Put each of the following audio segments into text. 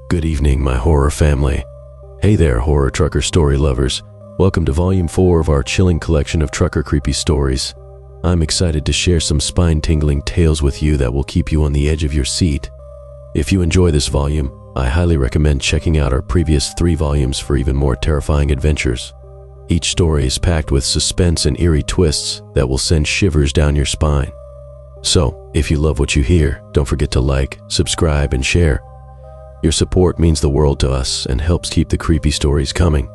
Good evening, my horror family. Hey there, horror trucker story lovers. Welcome to Volume 4 of our chilling collection of trucker creepy stories. I'm excited to share some spine-tingling tales with you that will keep you on the edge of your seat. If you enjoy this volume, I highly recommend checking out our previous 3 volumes for even more terrifying adventures. Each story is packed with suspense and eerie twists that will send shivers down your spine. So, if you love what you hear, don't forget to like, subscribe, and share. Your support means the world to us and helps keep the creepy stories coming.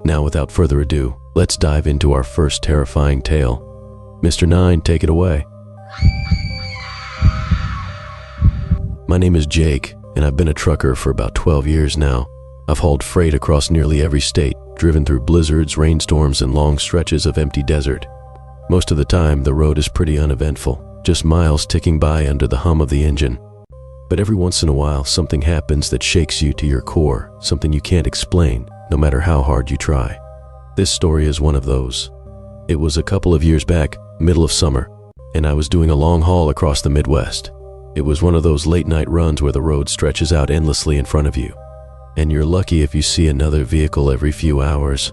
Now, without further ado, let's dive into our first terrifying tale. Mr. 9, take it away. My name is Jake, and I've been a trucker for about 12 years now. I've hauled freight across nearly every state, driven through blizzards, rainstorms, and long stretches of empty desert. Most of the time, the road is pretty uneventful, just miles ticking by under the hum of the engine. But every once in a while, something happens that shakes you to your core, something you can't explain, no matter how hard you try. This story is one of those. It was a couple of years back, middle of summer, and I was doing a long haul across the Midwest. It was one of those late-night runs where the road stretches out endlessly in front of you, and you're lucky if you see another vehicle every few hours.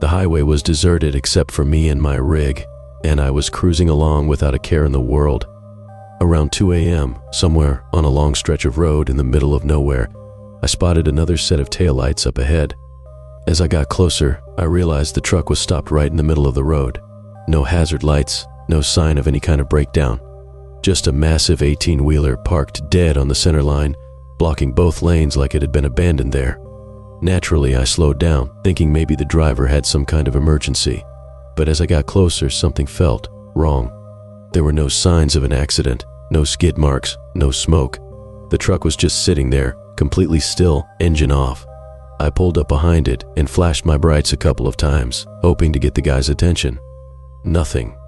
The highway was deserted except for me and my rig, and I was cruising along without a care in the world. Around 2 a.m., somewhere on a long stretch of road in the middle of nowhere, I spotted another set of taillights up ahead. As I got closer, I realized the truck was stopped right in the middle of the road. No hazard lights, no sign of any kind of breakdown. Just a massive 18-wheeler parked dead on the center line, blocking both lanes like it had been abandoned there. Naturally, I slowed down, thinking maybe the driver had some kind of emergency. But as I got closer, something felt wrong. There were no signs of an accident, no skid marks, no smoke. The truck was just sitting there, completely still, engine off. I pulled up behind it and flashed my brights a couple of times, hoping to get the guy's attention. Nothing.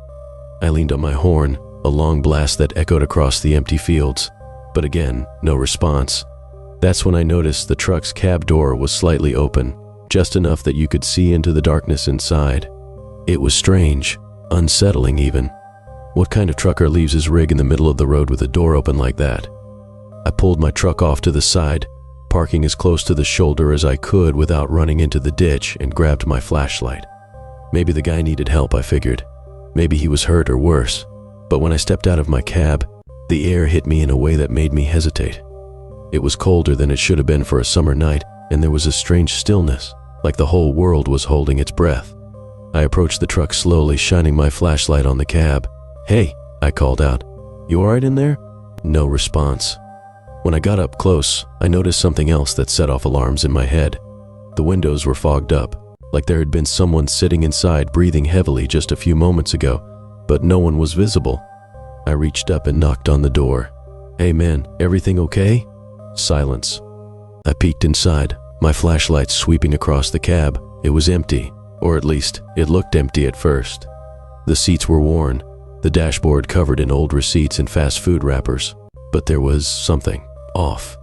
I leaned on my horn, a long blast that echoed across the empty fields, but again, no response. That's when I noticed the truck's cab door was slightly open, just enough that you could see into the darkness inside. It was strange, unsettling even. What kind of trucker leaves his rig in the middle of the road with the door open like that? I pulled my truck off to the side, parking as close to the shoulder as I could without running into the ditch, and grabbed my flashlight. Maybe the guy needed help, I figured. Maybe he was hurt or worse. But when I stepped out of my cab, the air hit me in a way that made me hesitate. It was colder than it should have been for a summer night, and there was a strange stillness, like the whole world was holding its breath. I approached the truck slowly, shining my flashlight on the cab. "Hey," I called out. "You all right in there?" No response. When I got up close, I noticed something else that set off alarms in my head. The windows were fogged up, like there had been someone sitting inside breathing heavily just a few moments ago, but no one was visible. I reached up and knocked on the door. "Hey man, everything okay?" Silence. I peeked inside, my flashlight sweeping across the cab. It was empty, or at least it looked empty at first. The seats were worn, the dashboard covered in old receipts and fast food wrappers, but there was something off.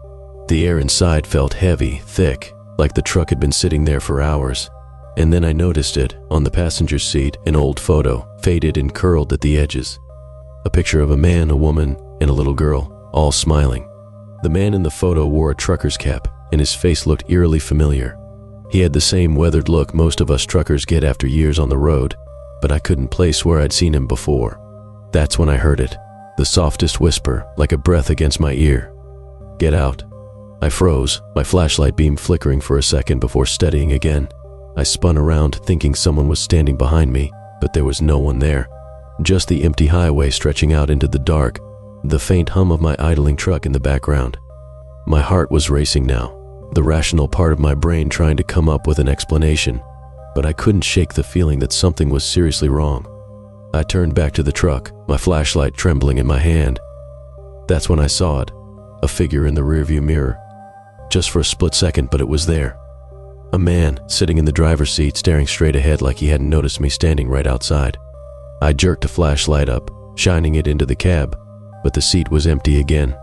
The air inside felt heavy, thick, like the truck had been sitting there for hours. And then I noticed it, on the passenger seat, an old photo, faded and curled at the edges. A picture of a man, a woman, and a little girl, all smiling. The man in the photo wore a trucker's cap, and his face looked eerily familiar. He had the same weathered look most of us truckers get after years on the road, but I couldn't place where I'd seen him before. That's when I heard it, the softest whisper, like a breath against my ear. "Get out." I froze, my flashlight beam flickering for a second before steadying again. I spun around, thinking someone was standing behind me, but there was no one there. Just the empty highway stretching out into the dark, the faint hum of my idling truck in the background. My heart was racing now, the rational part of my brain trying to come up with an explanation, but I couldn't shake the feeling that something was seriously wrong. I turned back to the truck, my flashlight trembling in my hand. That's when I saw it, a figure in the rearview mirror. Just for a split second, but it was there. A man sitting in the driver's seat, staring straight ahead like he hadn't noticed me standing right outside. I jerked a flashlight up, shining it into the cab, but the seat was empty again.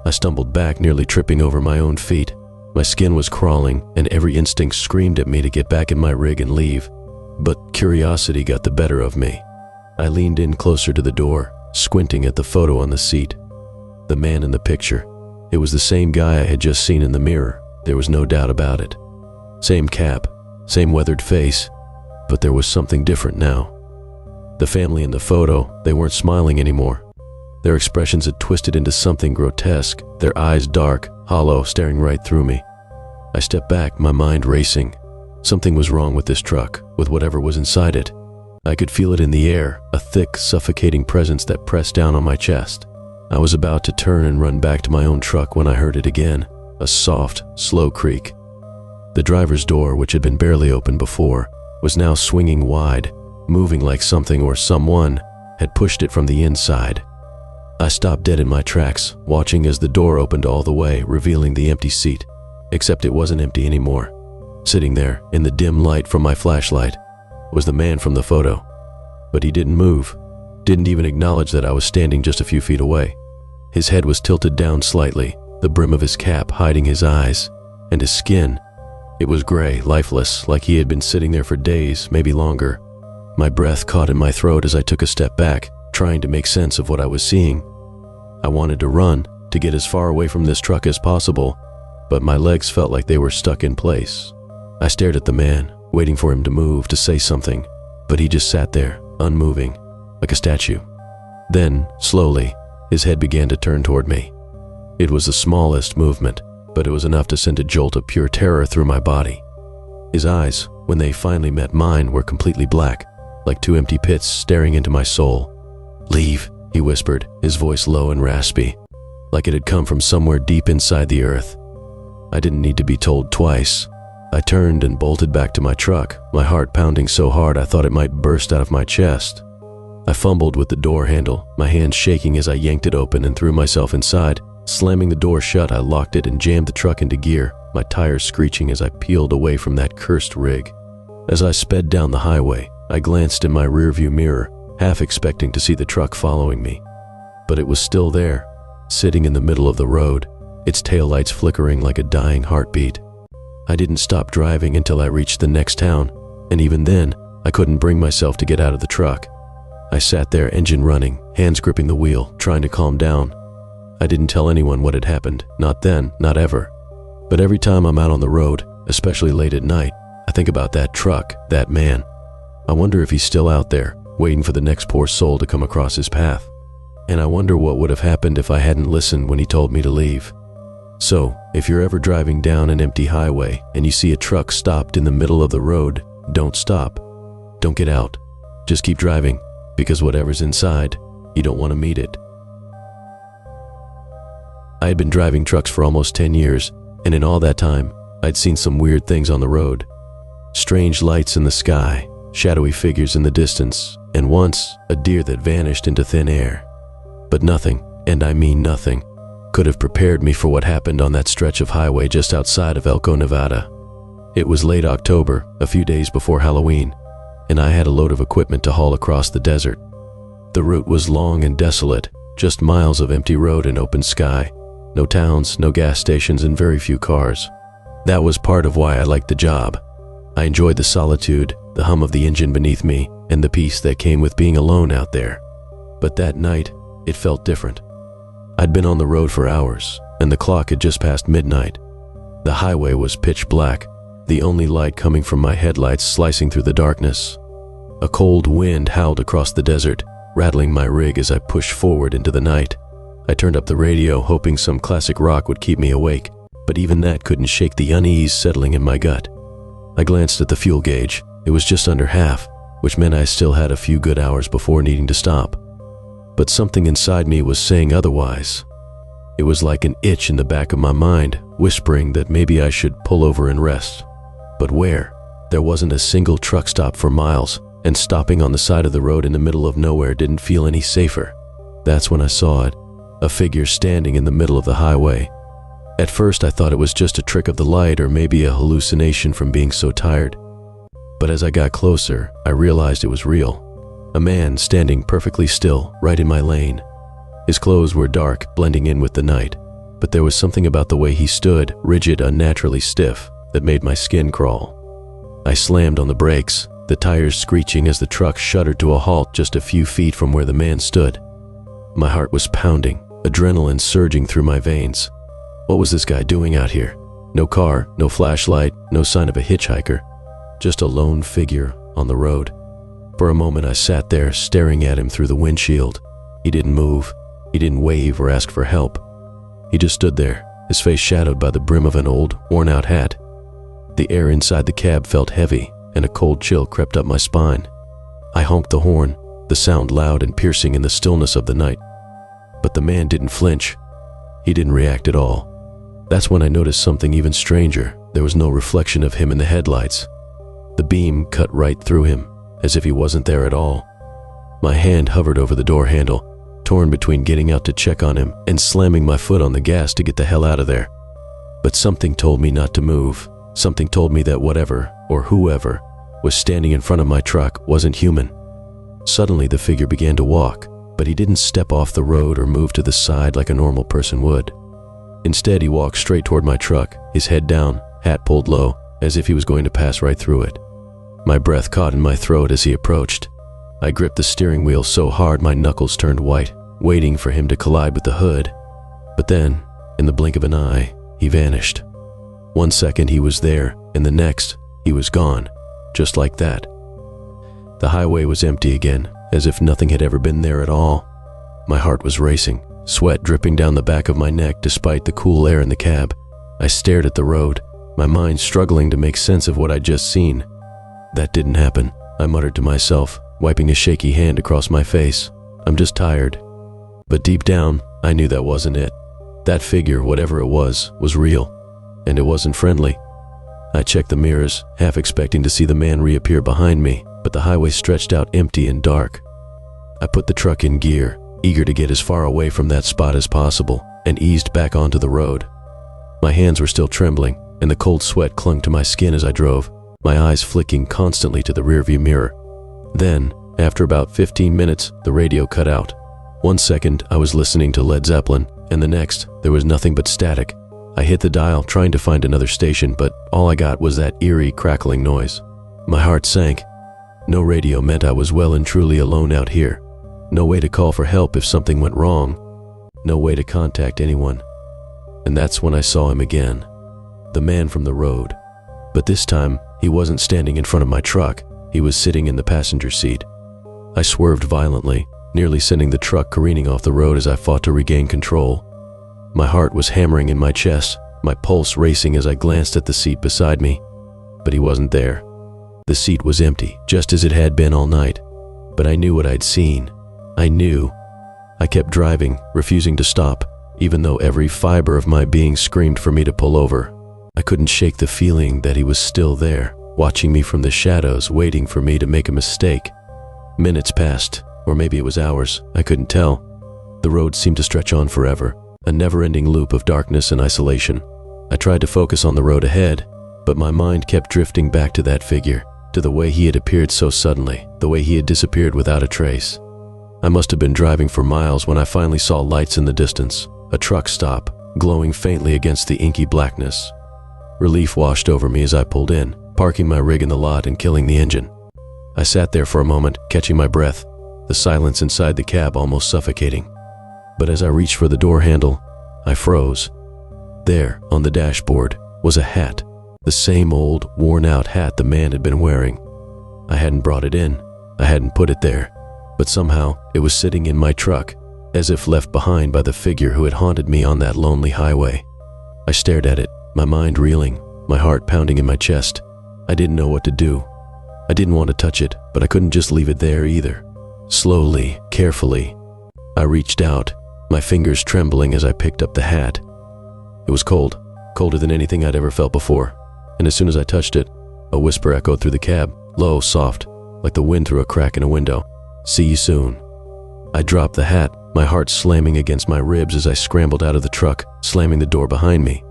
I stumbled back, nearly tripping over my own feet. My skin was crawling, and every instinct screamed at me to get back in my rig and leave. But curiosity got the better of me. I leaned in closer to the door, squinting at the photo on the seat. The man in the picture. It was the same guy I had just seen in the mirror. There was no doubt about it. Same cap, same weathered face, but there was something different now. The family in the photo, they weren't smiling anymore. Their expressions had twisted into something grotesque, their eyes dark, hollow, staring right through me. I stepped back, my mind racing. Something was wrong with this truck, with whatever was inside it. I could feel it in the air, a thick, suffocating presence that pressed down on my chest. I was about to turn and run back to my own truck when I heard it again, a soft, slow creak. The driver's door, which had been barely open before, was now swinging wide, moving like something or someone had pushed it from the inside. I stopped dead in my tracks, watching as the door opened all the way, revealing the empty seat. Except it wasn't empty anymore. Sitting there, in the dim light from my flashlight, was the man from the photo. But he didn't move, didn't even acknowledge that I was standing just a few feet away. His head was tilted down slightly, the brim of his cap hiding his eyes, and his skin. It was gray, lifeless, like he had been sitting there for days, maybe longer. My breath caught in my throat as I took a step back, trying to make sense of what I was seeing. I wanted to run, to get as far away from this truck as possible, but my legs felt like they were stuck in place. I stared at the man, waiting for him to move, to say something, but he just sat there, unmoving, like a statue. Then, slowly, his head began to turn toward me. It was the smallest movement, but it was enough to send a jolt of pure terror through my body. His eyes, when they finally met mine, were completely black, like two empty pits staring into my soul. "Leave," he whispered, his voice low and raspy, like it had come from somewhere deep inside the earth. I didn't need to be told twice. I turned and bolted back to my truck, my heart pounding so hard I thought it might burst out of my chest. I fumbled with the door handle, my hands shaking as I yanked it open and threw myself inside. Slamming the door shut, I locked it and jammed the truck into gear, my tires screeching as I peeled away from that cursed rig. As I sped down the highway, I glanced in my rearview mirror, half expecting to see the truck following me. But it was still there, sitting in the middle of the road, its taillights flickering like a dying heartbeat. I didn't stop driving until I reached the next town, and even then, I couldn't bring myself to get out of the truck. I sat there, engine running, hands gripping the wheel, trying to calm down. I didn't tell anyone what had happened, not then, not ever. But every time I'm out on the road, especially late at night, I think about that truck, that man. I wonder if he's still out there, waiting for the next poor soul to come across his path. And I wonder what would have happened if I hadn't listened when he told me to leave. So, if you're ever driving down an empty highway and you see a truck stopped in the middle of the road, don't stop. Don't get out. Just keep driving, because whatever's inside, you don't want to meet it. I had been driving trucks for almost 10 years, and in all that time, I'd seen some weird things on the road. Strange lights in the sky, shadowy figures in the distance, and once, a deer that vanished into thin air. But nothing, and I mean nothing, could have prepared me for what happened on that stretch of highway just outside of Elko, Nevada. It was late October, a few days before Halloween, and I had a load of equipment to haul across the desert. The route was long and desolate, just miles of empty road and open sky. No towns, no gas stations, and very few cars. That was part of why I liked the job. I enjoyed the solitude, the hum of the engine beneath me, and the peace that came with being alone out there. But that night, it felt different. I'd been on the road for hours, and the clock had just passed midnight. The highway was pitch black, the only light coming from my headlights slicing through the darkness. A cold wind howled across the desert, rattling my rig as I pushed forward into the night. I turned up the radio, hoping some classic rock would keep me awake, but even that couldn't shake the unease settling in my gut. I glanced at the fuel gauge. It was just under half, which meant I still had a few good hours before needing to stop. But something inside me was saying otherwise. It was like an itch in the back of my mind, whispering that maybe I should pull over and rest. But where? There wasn't a single truck stop for miles, and stopping on the side of the road in the middle of nowhere didn't feel any safer. That's when I saw it. A figure standing in the middle of the highway. At first I thought it was just a trick of the light or maybe a hallucination from being so tired. But as I got closer, I realized it was real. A man standing perfectly still, right in my lane. His clothes were dark, blending in with the night, but there was something about the way he stood, rigid, unnaturally stiff, that made my skin crawl. I slammed on the brakes, the tires screeching as the truck shuddered to a halt just a few feet from where the man stood. My heart was pounding, adrenaline surging through my veins. What was this guy doing out here? No car, no flashlight, no sign of a hitchhiker. Just a lone figure on the road. For a moment I sat there staring at him through the windshield. He didn't move. He didn't wave or ask for help. He just stood there, his face shadowed by the brim of an old, worn-out hat. The air inside the cab felt heavy, and a cold chill crept up my spine. I honked the horn, the sound loud and piercing in the stillness of the night. But the man didn't flinch. He didn't react at all. That's when I noticed something even stranger. There was no reflection of him in the headlights. The beam cut right through him, as if he wasn't there at all. My hand hovered over the door handle, torn between getting out to check on him and slamming my foot on the gas to get the hell out of there. But something told me not to move. Something told me that whatever, or whoever, was standing in front of my truck wasn't human. Suddenly the figure began to walk, but he didn't step off the road or move to the side like a normal person would. Instead, he walked straight toward my truck, his head down, hat pulled low, as if he was going to pass right through it. My breath caught in my throat as he approached. I gripped the steering wheel so hard my knuckles turned white, waiting for him to collide with the hood. But then, in the blink of an eye, he vanished. 1 second he was there, and the next, he was gone, just like that. The highway was empty again, as if nothing had ever been there at all. My heart was racing, sweat dripping down the back of my neck despite the cool air in the cab. I stared at the road, my mind struggling to make sense of what I'd just seen. That didn't happen, I muttered to myself, wiping a shaky hand across my face. I'm just tired. But deep down, I knew that wasn't it. That figure, whatever it was real. And it wasn't friendly. I checked the mirrors, half expecting to see the man reappear behind me, but the highway stretched out empty and dark. I put the truck in gear, eager to get as far away from that spot as possible, and eased back onto the road. My hands were still trembling, and the cold sweat clung to my skin as I drove, my eyes flicking constantly to the rearview mirror. Then, after about 15 minutes, the radio cut out. 1 second, I was listening to Led Zeppelin, and the next, there was nothing but static. I hit the dial, trying to find another station, but all I got was that eerie, crackling noise. My heart sank. No radio meant I was well and truly alone out here. No way to call for help if something went wrong. No way to contact anyone. And that's when I saw him again. The man from the road. But this time, he wasn't standing in front of my truck. He was sitting in the passenger seat. I swerved violently, nearly sending the truck careening off the road as I fought to regain control. My heart was hammering in my chest, my pulse racing as I glanced at the seat beside me. But he wasn't there. The seat was empty, just as it had been all night. But I knew what I'd seen. I knew. I kept driving, refusing to stop, even though every fiber of my being screamed for me to pull over. I couldn't shake the feeling that he was still there, watching me from the shadows, waiting for me to make a mistake. Minutes passed, or maybe it was hours, I couldn't tell. The road seemed to stretch on forever, a never-ending loop of darkness and isolation. I tried to focus on the road ahead, but my mind kept drifting back to that figure, to the way he had appeared so suddenly, the way he had disappeared without a trace. I must have been driving for miles when I finally saw lights in the distance, a truck stop, glowing faintly against the inky blackness. Relief washed over me as I pulled in, parking my rig in the lot and killing the engine. I sat there for a moment, catching my breath, the silence inside the cab almost suffocating. But as I reached for the door handle, I froze. There, on the dashboard, was a hat, the same old, worn-out hat the man had been wearing. I hadn't brought it in, I hadn't put it there, but somehow it was sitting in my truck, as if left behind by the figure who had haunted me on that lonely highway. I stared at it, my mind reeling, my heart pounding in my chest. I didn't know what to do. I didn't want to touch it, but I couldn't just leave it there either. Slowly, carefully, I reached out, my fingers trembling as I picked up the hat. It was cold, colder than anything I'd ever felt before, and as soon as I touched it, a whisper echoed through the cab, low, soft, like the wind through a crack in a window. "See you soon." I dropped the hat, my heart slamming against my ribs as I scrambled out of the truck, slamming the door behind me.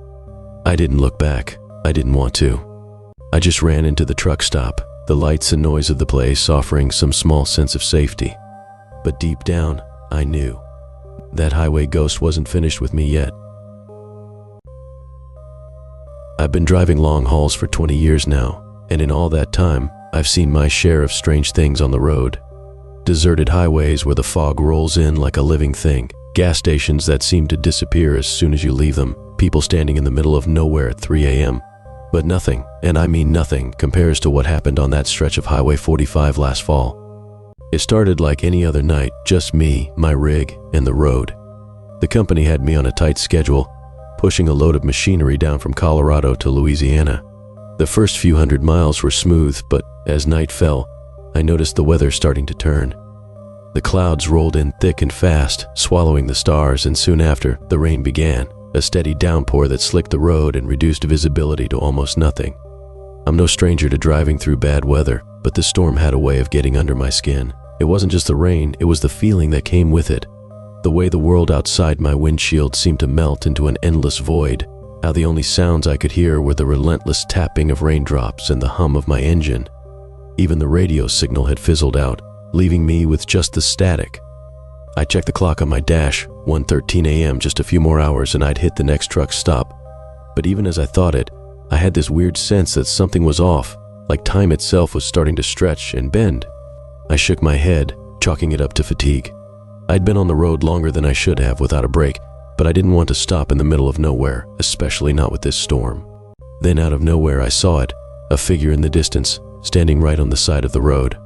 I didn't look back. I didn't want to. I just ran into the truck stop, the lights and noise of the place offering some small sense of safety. But deep down, I knew. That highway ghost wasn't finished with me yet. I've been driving long hauls for 20 years now, and in all that time, I've seen my share of strange things on the road. Deserted highways where the fog rolls in like a living thing, gas stations that seem to disappear as soon as you leave them, people standing in the middle of nowhere at 3 a.m. But nothing, and I mean nothing, compares to what happened on that stretch of Highway 45 last fall. It started like any other night, just me, my rig, and the road. The company had me on a tight schedule, pushing a load of machinery down from Colorado to Louisiana. The first few hundred miles were smooth, but as night fell, I noticed the weather starting to turn. The clouds rolled in thick and fast, swallowing the stars, and soon after, the rain began, a steady downpour that slicked the road and reduced visibility to almost nothing. I'm no stranger to driving through bad weather, but the storm had a way of getting under my skin. It wasn't just the rain, it was the feeling that came with it. The way the world outside my windshield seemed to melt into an endless void, how the only sounds I could hear were the relentless tapping of raindrops and the hum of my engine. Even the radio signal had fizzled out, leaving me with just the static. I checked the clock on my dash, 1:13 a.m., just a few more hours and I'd hit the next truck stop. But even as I thought it, I had this weird sense that something was off, like time itself was starting to stretch and bend. I shook my head, chalking it up to fatigue. I'd been on the road longer than I should have without a break, but I didn't want to stop in the middle of nowhere, especially not with this storm. Then out of nowhere I saw it, a figure in the distance, standing right on the side of the road.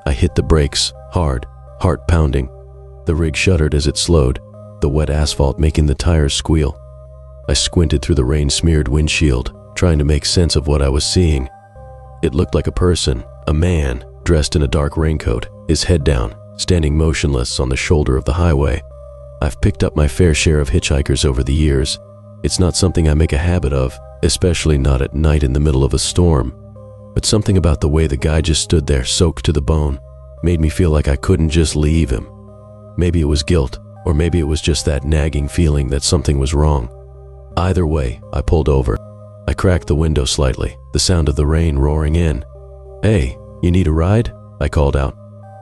I hit the brakes, hard, heart pounding. The rig shuddered as it slowed, the wet asphalt making the tires squeal. I squinted through the rain-smeared windshield, trying to make sense of what I was seeing. It looked like a person, a man, dressed in a dark raincoat, his head down, standing motionless on the shoulder of the highway. I've picked up my fair share of hitchhikers over the years. It's not something I make a habit of, especially not at night in the middle of a storm. But something about the way the guy just stood there, soaked to the bone, made me feel like I couldn't just leave him. Maybe it was guilt, or maybe it was just that nagging feeling that something was wrong. Either way, I pulled over. I cracked the window slightly, the sound of the rain roaring in. "Hey, you need a ride?" I called out.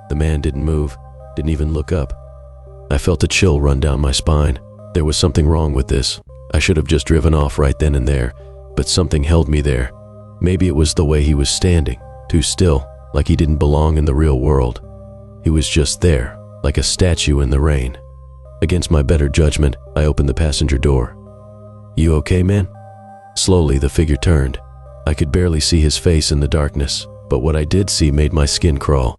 The man didn't move, didn't even look up. I felt a chill run down my spine. There was something wrong with this. I should have just driven off right then and there, but something held me there. Maybe it was the way he was standing, too still, like he didn't belong in the real world. He was just there, like a statue in the rain. Against my better judgment, I opened the passenger door. "You okay, man?" Slowly, the figure turned. I could barely see his face in the darkness, but what I did see made my skin crawl.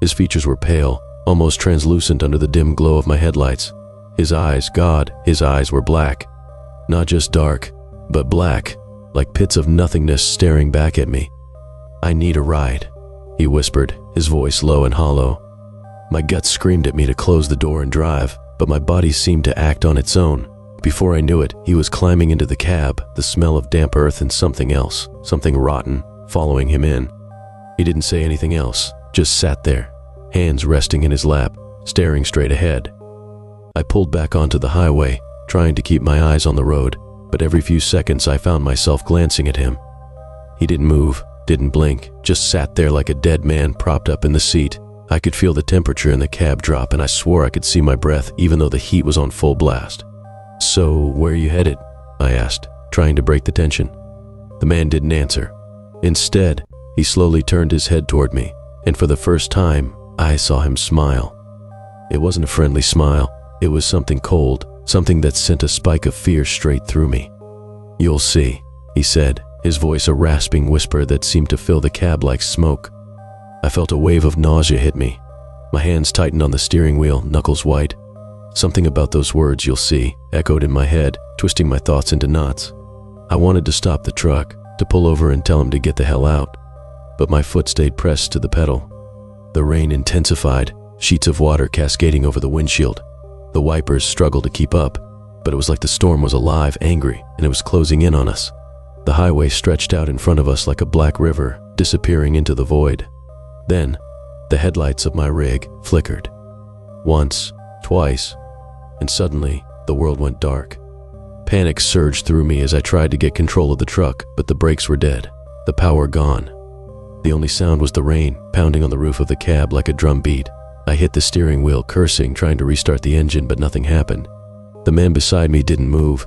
His features were pale, almost translucent under the dim glow of my headlights. His eyes, God, his eyes were black. Not just dark, but black, like pits of nothingness staring back at me. "I need a ride," he whispered, his voice low and hollow. My gut screamed at me to close the door and drive, but my body seemed to act on its own. Before I knew it, he was climbing into the cab, the smell of damp earth and something else, something rotten, following him in. He didn't say anything else, just sat there, hands resting in his lap, staring straight ahead. I pulled back onto the highway, trying to keep my eyes on the road, but every few seconds I found myself glancing at him. He didn't move, didn't blink, just sat there like a dead man propped up in the seat. I could feel the temperature in the cab drop and I swore I could see my breath even though the heat was on full blast. "So, where are you headed?" I asked, trying to break the tension. The man didn't answer. Instead, he slowly turned his head toward me, and for the first time, I saw him smile. It wasn't a friendly smile, it was something cold, something that sent a spike of fear straight through me. "You'll see," he said, his voice a rasping whisper that seemed to fill the cab like smoke. I felt a wave of nausea hit me. My hands tightened on the steering wheel, knuckles white. Something about those words, "you'll see," echoed in my head, twisting my thoughts into knots. I wanted to stop the truck, to pull over and tell him to get the hell out, but my foot stayed pressed to the pedal. The rain intensified, sheets of water cascading over the windshield. The wipers struggled to keep up, but it was like the storm was alive, angry, and it was closing in on us. The highway stretched out in front of us like a black river, disappearing into the void. Then, the headlights of my rig flickered. Once, twice, and suddenly, the world went dark. Panic surged through me as I tried to get control of the truck, but the brakes were dead, the power gone. The only sound was the rain pounding on the roof of the cab like a drum beat. I hit the steering wheel, cursing, trying to restart the engine, but nothing happened. The man beside me didn't move.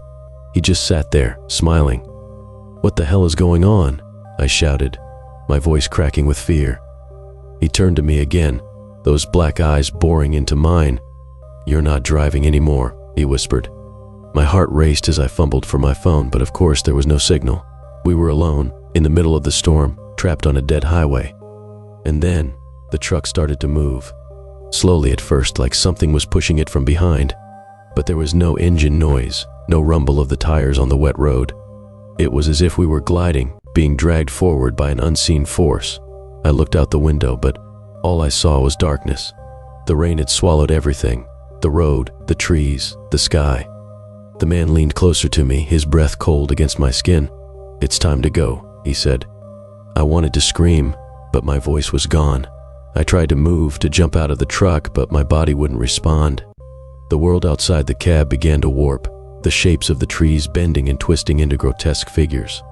He just sat there, smiling. "What the hell is going on?" I shouted, my voice cracking with fear. He turned to me again, those black eyes boring into mine. "You're not driving anymore," he whispered. My heart raced as I fumbled for my phone, but of course there was no signal. We were alone, in the middle of the storm, trapped on a dead highway. And then, the truck started to move. Slowly at first, like something was pushing it from behind. But there was no engine noise, no rumble of the tires on the wet road. It was as if we were gliding, being dragged forward by an unseen force. I looked out the window, but all I saw was darkness. The rain had swallowed everything: the road, the trees, the sky. The man leaned closer to me, his breath cold against my skin. "It's time to go," he said. I wanted to scream, but my voice was gone. I tried to move, to jump out of the truck, but my body wouldn't respond. The world outside the cab began to warp, the shapes of the trees bending and twisting into grotesque figures.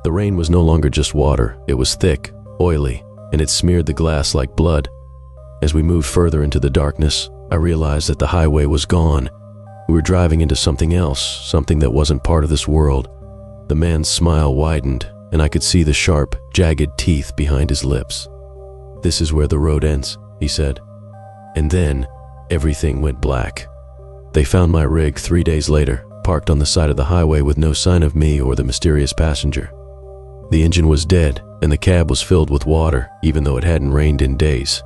The rain was no longer just water, it was thick, oily, and it smeared the glass like blood. As we moved further into the darkness, I realized that the highway was gone. We were driving into something else, something that wasn't part of this world. The man's smile widened, and I could see the sharp, jagged teeth behind his lips. "This is where the road ends," he said. And then, everything went black. They found my rig 3 days later, parked on the side of the highway with no sign of me or the mysterious passenger. The engine was dead, and the cab was filled with water, even though it hadn't rained in days.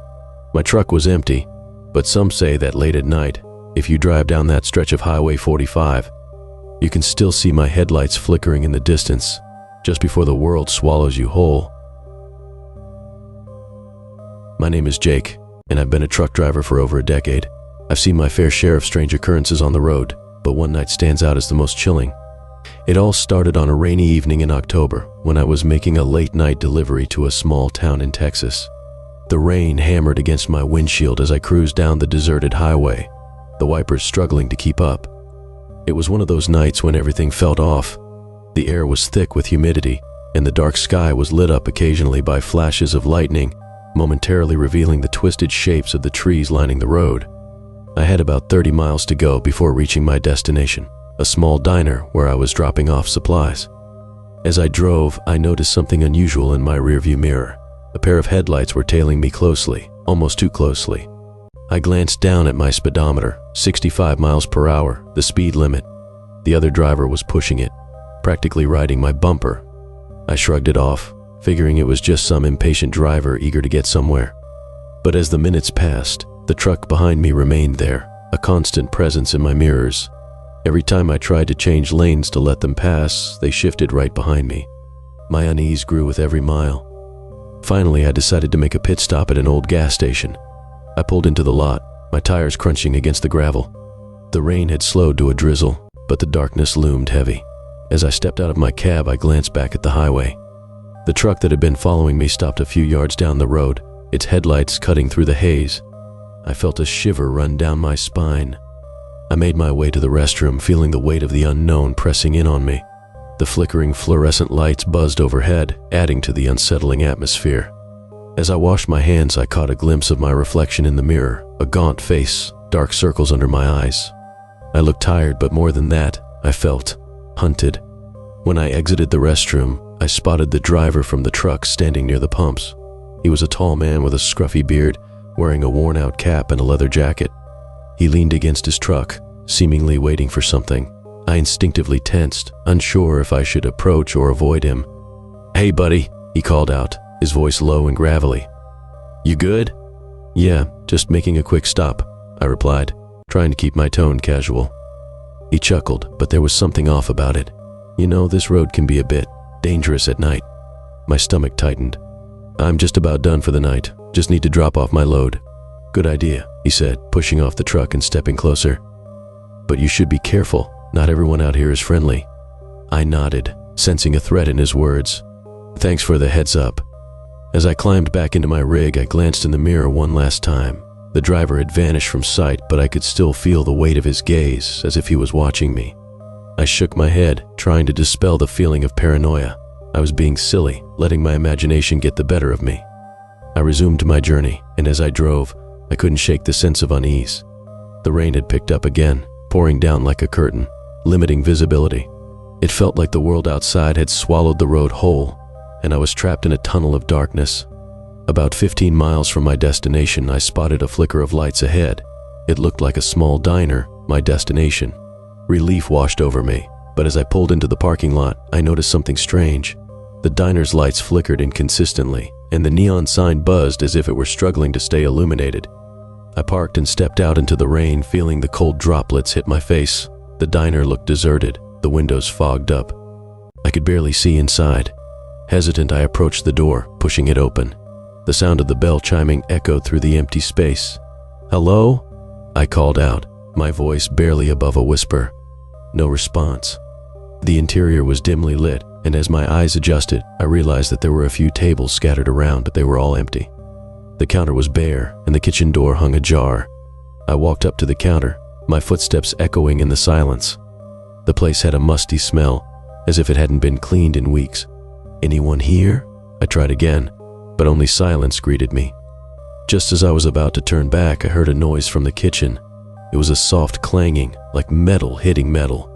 My truck was empty, but some say that late at night, if you drive down that stretch of Highway 45, you can still see my headlights flickering in the distance, just before the world swallows you whole. My name is Jake, and I've been a truck driver for over a decade. I've seen my fair share of strange occurrences on the road, but one night stands out as the most chilling. It all started on a rainy evening in October, when I was making a late-night delivery to a small town in Texas. The rain hammered against my windshield as I cruised down the deserted highway, the wipers struggling to keep up. It was one of those nights when everything felt off. The air was thick with humidity, and the dark sky was lit up occasionally by flashes of lightning, momentarily revealing the twisted shapes of the trees lining the road. I had about 30 miles to go before reaching my destination, a small diner where I was dropping off supplies. As I drove, I noticed something unusual in my rearview mirror. A pair of headlights were tailing me closely, almost too closely. I glanced down at my speedometer, 65 miles per hour, the speed limit. The other driver was pushing it, practically riding my bumper. I shrugged it off, figuring it was just some impatient driver eager to get somewhere. But as the minutes passed, the truck behind me remained there, a constant presence in my mirrors. Every time I tried to change lanes to let them pass, they shifted right behind me. My unease grew with every mile. Finally, I decided to make a pit stop at an old gas station. I pulled into the lot, my tires crunching against the gravel. The rain had slowed to a drizzle, but the darkness loomed heavy. As I stepped out of my cab, I glanced back at the highway. The truck that had been following me stopped a few yards down the road, its headlights cutting through the haze. I felt a shiver run down my spine. I made my way to the restroom, feeling the weight of the unknown pressing in on me. The flickering fluorescent lights buzzed overhead, adding to the unsettling atmosphere. As I washed my hands, I caught a glimpse of my reflection in the mirror, a gaunt face, dark circles under my eyes. I looked tired, but more than that, I felt hunted. When I exited the restroom, I spotted the driver from the truck standing near the pumps. He was a tall man with a scruffy beard, wearing a worn-out cap and a leather jacket. He leaned against his truck, seemingly waiting for something. I instinctively tensed, unsure if I should approach or avoid him. "Hey, buddy," he called out, his voice low and gravelly. "You good?" "Yeah, just making a quick stop," I replied, trying to keep my tone casual. He chuckled, but there was something off about it. "You know, this road can be a bit dangerous at night." My stomach tightened. "I'm just about done for the night. Just need to drop off my load." "Good idea," he said, pushing off the truck and stepping closer. "But you should be careful. Not everyone out here is friendly." I nodded, sensing a threat in his words. "Thanks for the heads up." As I climbed back into my rig, I glanced in the mirror one last time. The driver had vanished from sight, but I could still feel the weight of his gaze, as if he was watching me. I shook my head, trying to dispel the feeling of paranoia. I was being silly, letting my imagination get the better of me. I resumed my journey, and as I drove, I couldn't shake the sense of unease. The rain had picked up again, pouring down like a curtain, limiting visibility. It felt like the world outside had swallowed the road whole, and I was trapped in a tunnel of darkness. About 15 miles from my destination, I spotted a flicker of lights ahead. It looked like a small diner, my destination. Relief washed over me, but as I pulled into the parking lot, I noticed something strange. The diner's lights flickered inconsistently, and the neon sign buzzed as if it were struggling to stay illuminated. I parked and stepped out into the rain, feeling the cold droplets hit my face. The diner looked deserted, the windows fogged up. I could barely see inside. Hesitant, I approached the door, pushing it open. The sound of the bell chiming echoed through the empty space. "Hello?" I called out, my voice barely above a whisper. No response. The interior was dimly lit, and as my eyes adjusted, I realized that there were a few tables scattered around, but they were all empty. The counter was bare, and the kitchen door hung ajar. I walked up to the counter, my footsteps echoing in the silence. The place had a musty smell, as if it hadn't been cleaned in weeks. "Anyone here?" I tried again, but only silence greeted me. Just as I was about to turn back, I heard a noise from the kitchen. It was a soft clanging, like metal hitting metal.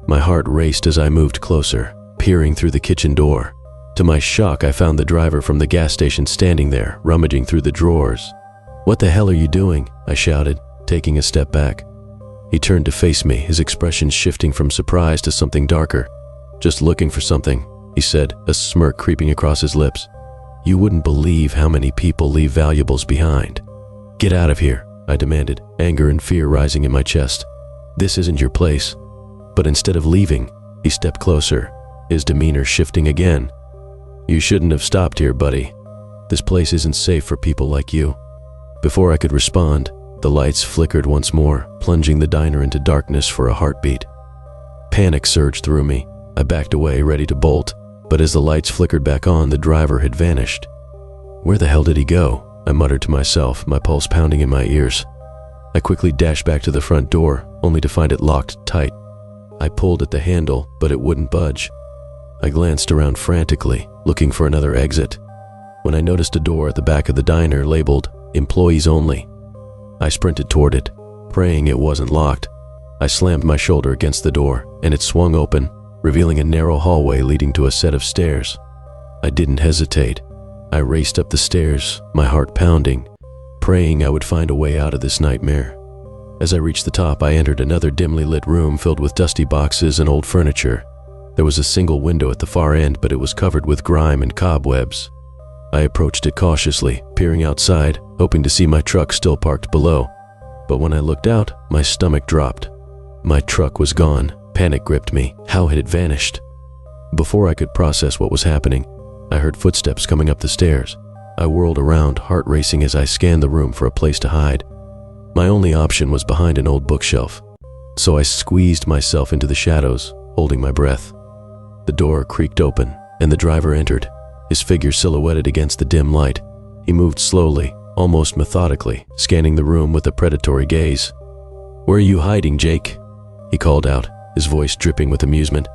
My heart raced as I moved closer, peering through the kitchen door. To my shock, I found the driver from the gas station standing there, rummaging through the drawers. "What the hell are you doing?" I shouted, taking a step back. He turned to face me, his expression shifting from surprise to something darker. "Just looking for something," he said, a smirk creeping across his lips. "You wouldn't believe how many people leave valuables behind." "Get out of here," I demanded, anger and fear rising in my chest. "This isn't your place." But instead of leaving, he stepped closer, his demeanor shifting again. "You shouldn't have stopped here, buddy. This place isn't safe for people like you." Before I could respond, the lights flickered once more, plunging the diner into darkness for a heartbeat. Panic surged through me. I backed away, ready to bolt, but as the lights flickered back on, the driver had vanished. "Where the hell did he go?" I muttered to myself, my pulse pounding in my ears. I quickly dashed back to the front door, only to find it locked tight. I pulled at the handle, but it wouldn't budge. I glanced around frantically, looking for another exit, when I noticed a door at the back of the diner labeled "Employees Only." I sprinted toward it, praying it wasn't locked. I slammed my shoulder against the door, and it swung open, revealing a narrow hallway leading to a set of stairs. I didn't hesitate. I raced up the stairs, my heart pounding, praying I would find a way out of this nightmare. As I reached the top, I entered another dimly lit room filled with dusty boxes and old furniture. There was a single window at the far end, but it was covered with grime and cobwebs. I approached it cautiously, peering outside, hoping to see my truck still parked below. But when I looked out, my stomach dropped. My truck was gone. Panic gripped me. How had it vanished? Before I could process what was happening, I heard footsteps coming up the stairs. I whirled around, heart racing as I scanned the room for a place to hide. My only option was behind an old bookshelf, so I squeezed myself into the shadows, holding my breath. The door creaked open, and the driver entered, his figure silhouetted against the dim light. He moved slowly, almost methodically, scanning the room with a predatory gaze. "Where are you hiding, Jake?" he called out, his voice dripping with amusement.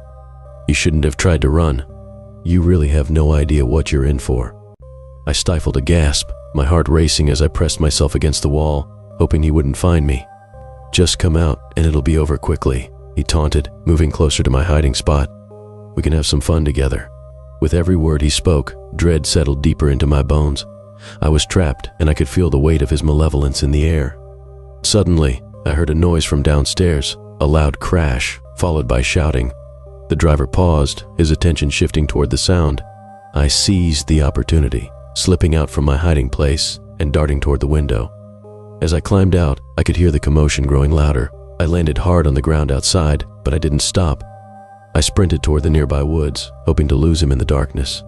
"You shouldn't have tried to run. You really have no idea what you're in for." I stifled a gasp, my heart racing as I pressed myself against the wall, hoping he wouldn't find me. "Just come out, and it'll be over quickly," he taunted, moving closer to my hiding spot. "We can have some fun together." With every word he spoke, dread settled deeper into my bones. I was trapped, and I could feel the weight of his malevolence in the air. Suddenly, I heard a noise from downstairs, a loud crash, followed by shouting. The driver paused, his attention shifting toward the sound. I seized the opportunity, slipping out from my hiding place and darting toward the window. As I climbed out, I could hear the commotion growing louder. I landed hard on the ground outside, but I didn't stop. I sprinted toward the nearby woods, hoping to lose him in the darkness.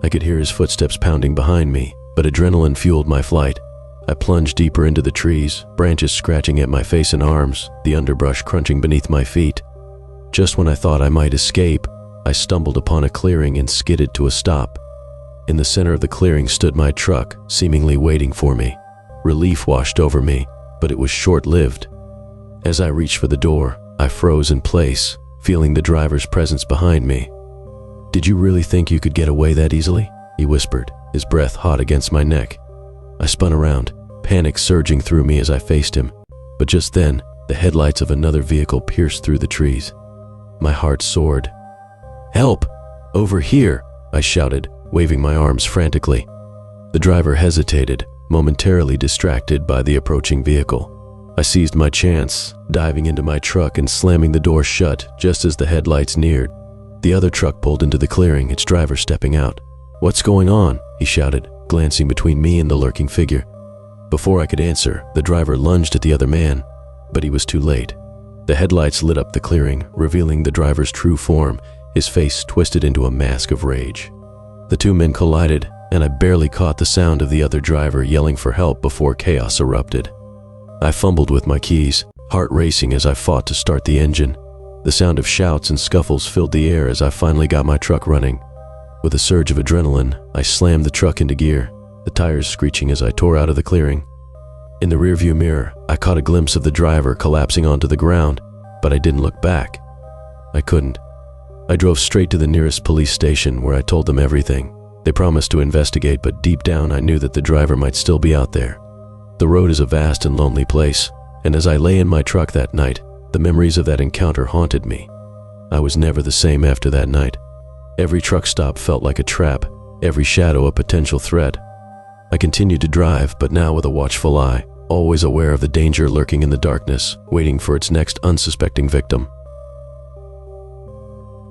I could hear his footsteps pounding behind me, but adrenaline fueled my flight. I plunged deeper into the trees, branches scratching at my face and arms, the underbrush crunching beneath my feet. Just when I thought I might escape, I stumbled upon a clearing and skidded to a stop. In the center of the clearing stood my truck, seemingly waiting for me. Relief washed over me, but it was short-lived. As I reached for the door, I froze in place, feeling the driver's presence behind me. "Did you really think you could get away that easily?" he whispered, his breath hot against my neck. I spun around, panic surging through me as I faced him. But just then, the headlights of another vehicle pierced through the trees. My heart soared. "Help! Over here!" I shouted, waving my arms frantically. The driver hesitated, momentarily distracted by the approaching vehicle. I seized my chance, diving into my truck and slamming the door shut just as the headlights neared. The other truck pulled into the clearing, its driver stepping out. "What's going on?" he shouted, glancing between me and the lurking figure. Before I could answer, the driver lunged at the other man, but he was too late. The headlights lit up the clearing, revealing the driver's true form, his face twisted into a mask of rage. The two men collided, and I barely caught the sound of the other driver yelling for help before chaos erupted. I fumbled with my keys, heart racing as I fought to start the engine. The sound of shouts and scuffles filled the air as I finally got my truck running. With a surge of adrenaline, I slammed the truck into gear, the tires screeching as I tore out of the clearing. In the rearview mirror, I caught a glimpse of the driver collapsing onto the ground, but I didn't look back. I couldn't. I drove straight to the nearest police station where I told them everything. They promised to investigate, but deep down I knew that the driver might still be out there. The road is a vast and lonely place, and as I lay in my truck that night, the memories of that encounter haunted me. I was never the same after that night. Every truck stop felt like a trap, every shadow a potential threat. I continued to drive, but now with a watchful eye, always aware of the danger lurking in the darkness, waiting for its next unsuspecting victim.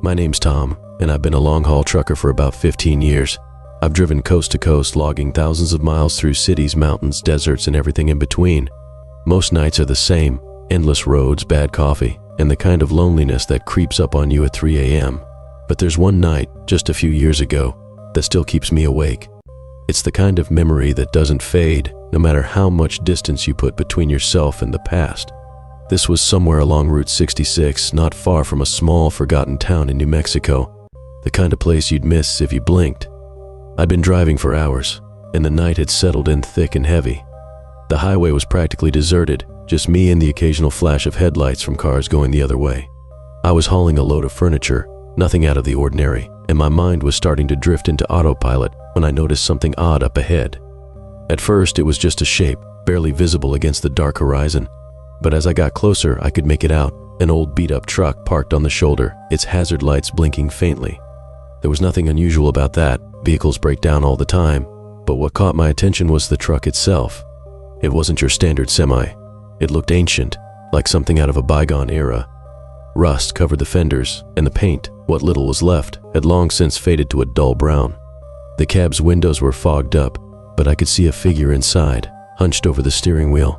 My name's Tom, and I've been a long-haul trucker for about 15 years. I've driven coast to coast, logging thousands of miles through cities, mountains, deserts, and everything in between. Most nights are the same: endless roads, bad coffee, and the kind of loneliness that creeps up on you at 3 a.m. But there's one night, just a few years ago, that still keeps me awake. It's the kind of memory that doesn't fade, no matter how much distance you put between yourself and the past. This was somewhere along Route 66, not far from a small, forgotten town in New Mexico, the kind of place you'd miss if you blinked. I'd been driving for hours, and the night had settled in thick and heavy. The highway was practically deserted, just me and the occasional flash of headlights from cars going the other way. I was hauling a load of furniture, nothing out of the ordinary, and my mind was starting to drift into autopilot when I noticed something odd up ahead. At first, it was just a shape, barely visible against the dark horizon. But as I got closer, I could make it out: an old beat-up truck parked on the shoulder, its hazard lights blinking faintly. There was nothing unusual about that. Vehicles break down all the time. But what caught my attention was the truck itself. It wasn't your standard semi. It looked ancient, like something out of a bygone era. Rust covered the fenders, and the paint, what little was left, had long since faded to a dull brown. The cab's windows were fogged up, but I could see a figure inside, hunched over the steering wheel.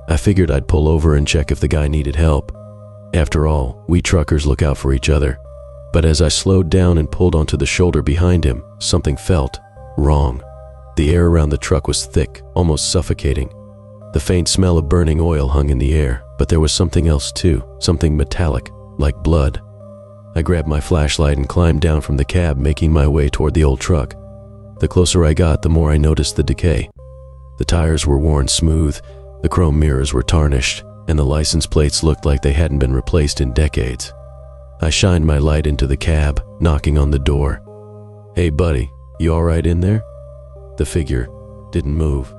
I figured I'd pull over and check if the guy needed help. After all, we truckers look out for each other. But as I slowed down and pulled onto the shoulder behind him, something felt wrong. The air around the truck was thick, almost suffocating. The faint smell of burning oil hung in the air, but there was something else too, something metallic, like blood. I grabbed my flashlight and climbed down from the cab, making my way toward the old truck. The closer I got, the more I noticed the decay. The tires were worn smooth, the chrome mirrors were tarnished, and the license plates looked like they hadn't been replaced in decades. I shined my light into the cab, knocking on the door. "Hey buddy, you all right in there?" The figure didn't move.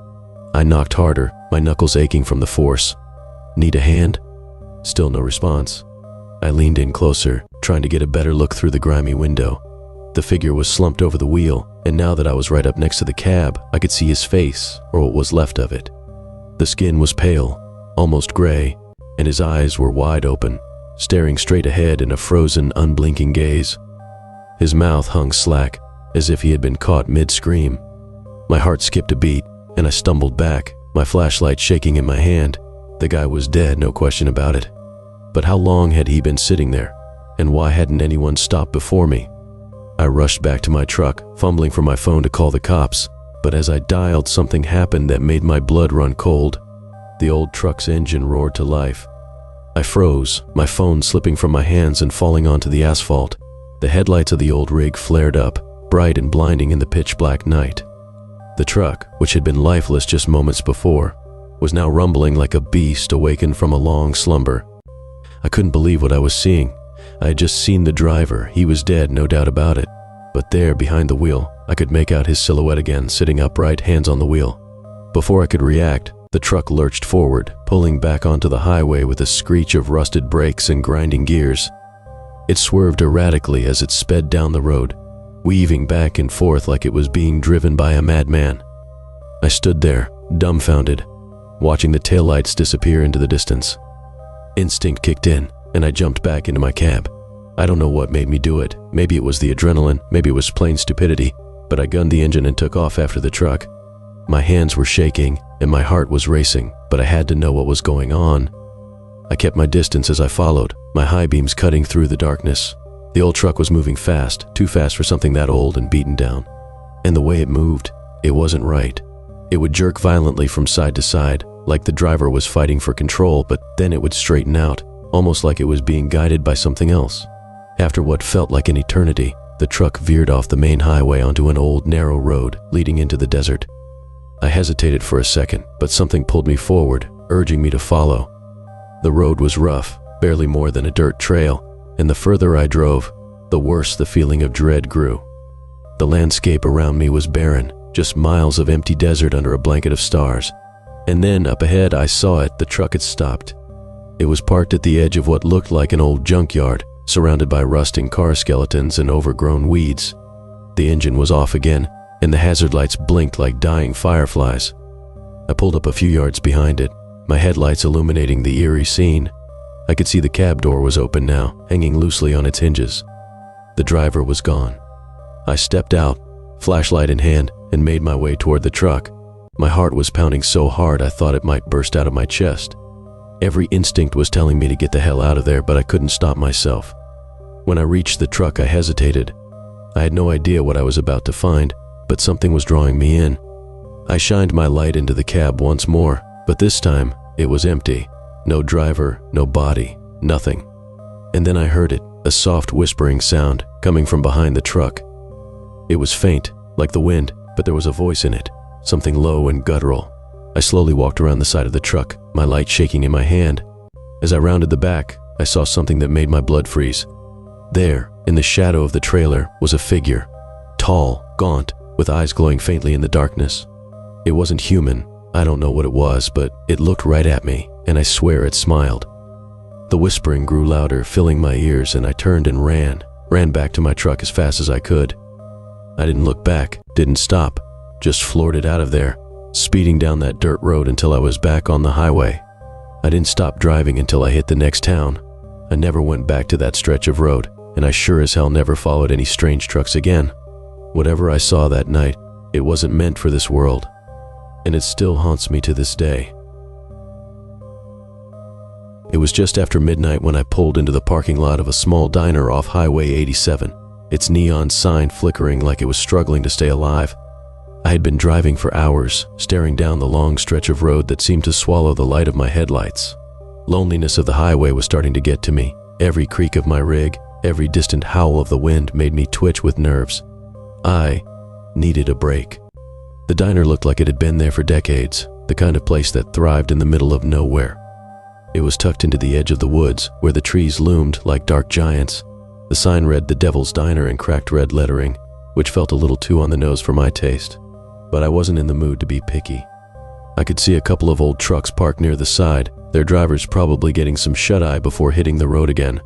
I knocked harder, my knuckles aching from the force. "Need a hand?" Still no response. I leaned in closer, trying to get a better look through the grimy window. The figure was slumped over the wheel, and now that I was right up next to the cab, I could see his face, or what was left of it. The skin was pale, almost gray, and his eyes were wide open, staring straight ahead in a frozen, unblinking gaze. His mouth hung slack, as if he had been caught mid-scream. My heart skipped a beat, and I stumbled back, my flashlight shaking in my hand. The guy was dead, no question about it. But how long had he been sitting there, and why hadn't anyone stopped before me? I rushed back to my truck, fumbling for my phone to call the cops, but as I dialed, something happened that made my blood run cold. The old truck's engine roared to life. I froze, my phone slipping from my hands and falling onto the asphalt. The headlights of the old rig flared up, bright and blinding in the pitch-black night. The truck, which had been lifeless just moments before, was now rumbling like a beast awakened from a long slumber. I couldn't believe what I was seeing. I had just seen the driver. He was dead, no doubt about it. But there, behind the wheel, I could make out his silhouette again, sitting upright, hands on the wheel. Before I could react, the truck lurched forward, pulling back onto the highway with a screech of rusted brakes and grinding gears. It swerved erratically as it sped down the road, weaving back and forth like it was being driven by a madman. I stood there, dumbfounded. watching the taillights disappear into the distance. Instinct kicked in, and I jumped back into my cab. I don't know what made me do it. Maybe it was the adrenaline, maybe it was plain stupidity, but I gunned the engine and took off after the truck. My hands were shaking, and my heart was racing, but I had to know what was going on. I kept my distance as I followed, my high beams cutting through the darkness. The old truck was moving fast, too fast for something that old and beaten down. And the way it moved, it wasn't right. It would jerk violently from side to side, like the driver was fighting for control, but then it would straighten out, almost like it was being guided by something else. After what felt like an eternity, the truck veered off the main highway onto an old, narrow road leading into the desert. I hesitated for a second, but something pulled me forward, urging me to follow. The road was rough, barely more than a dirt trail, and the further I drove, the worse the feeling of dread grew. The landscape around me was barren, just miles of empty desert under a blanket of stars. And then, up ahead, I saw it. The truck had stopped. It was parked at the edge of what looked like an old junkyard, surrounded by rusting car skeletons and overgrown weeds. The engine was off again, and the hazard lights blinked like dying fireflies. I pulled up a few yards behind it, my headlights illuminating the eerie scene. I could see the cab door was open now, hanging loosely on its hinges. The driver was gone. I stepped out, flashlight in hand, and made my way toward the truck. My heart was pounding so hard I thought it might burst out of my chest. Every instinct was telling me to get the hell out of there, but I couldn't stop myself. When I reached the truck, I hesitated. I had no idea what I was about to find, but something was drawing me in. I shined my light into the cab once more, but this time it was empty. No driver, no body, nothing. And then I heard it, a soft whispering sound coming from behind the truck. It was faint, like the wind, but there was a voice in it, something low and guttural. I slowly walked around the side of the truck, my light shaking in my hand. As I rounded the back, I saw something that made my blood freeze. There, in the shadow of the trailer, was a figure, tall, gaunt, with eyes glowing faintly in the darkness. It wasn't human. I don't know what it was, but it looked right at me, and I swear it smiled. The whispering grew louder, filling my ears, and I turned and ran back to my truck as fast as I could. I didn't look back, didn't stop, just floored it out of there, speeding down that dirt road until I was back on the highway. I didn't stop driving until I hit the next town. I never went back to that stretch of road, and I sure as hell never followed any strange trucks again. Whatever I saw that night, it wasn't meant for this world, and it still haunts me to this day. It was just after midnight when I pulled into the parking lot of a small diner off Highway 87, its neon sign flickering like it was struggling to stay alive. I had been driving for hours, staring down the long stretch of road that seemed to swallow the light of my headlights. Loneliness of the highway was starting to get to me. Every creak of my rig, every distant howl of the wind made me twitch with nerves. I needed a break. The diner looked like it had been there for decades, the kind of place that thrived in the middle of nowhere. It was tucked into the edge of the woods, where the trees loomed like dark giants. The sign read "The Devil's Diner" in cracked red lettering, which felt a little too on the nose for my taste. But I wasn't in the mood to be picky. I could see a couple of old trucks parked near the side, their drivers probably getting some shut-eye before hitting the road again.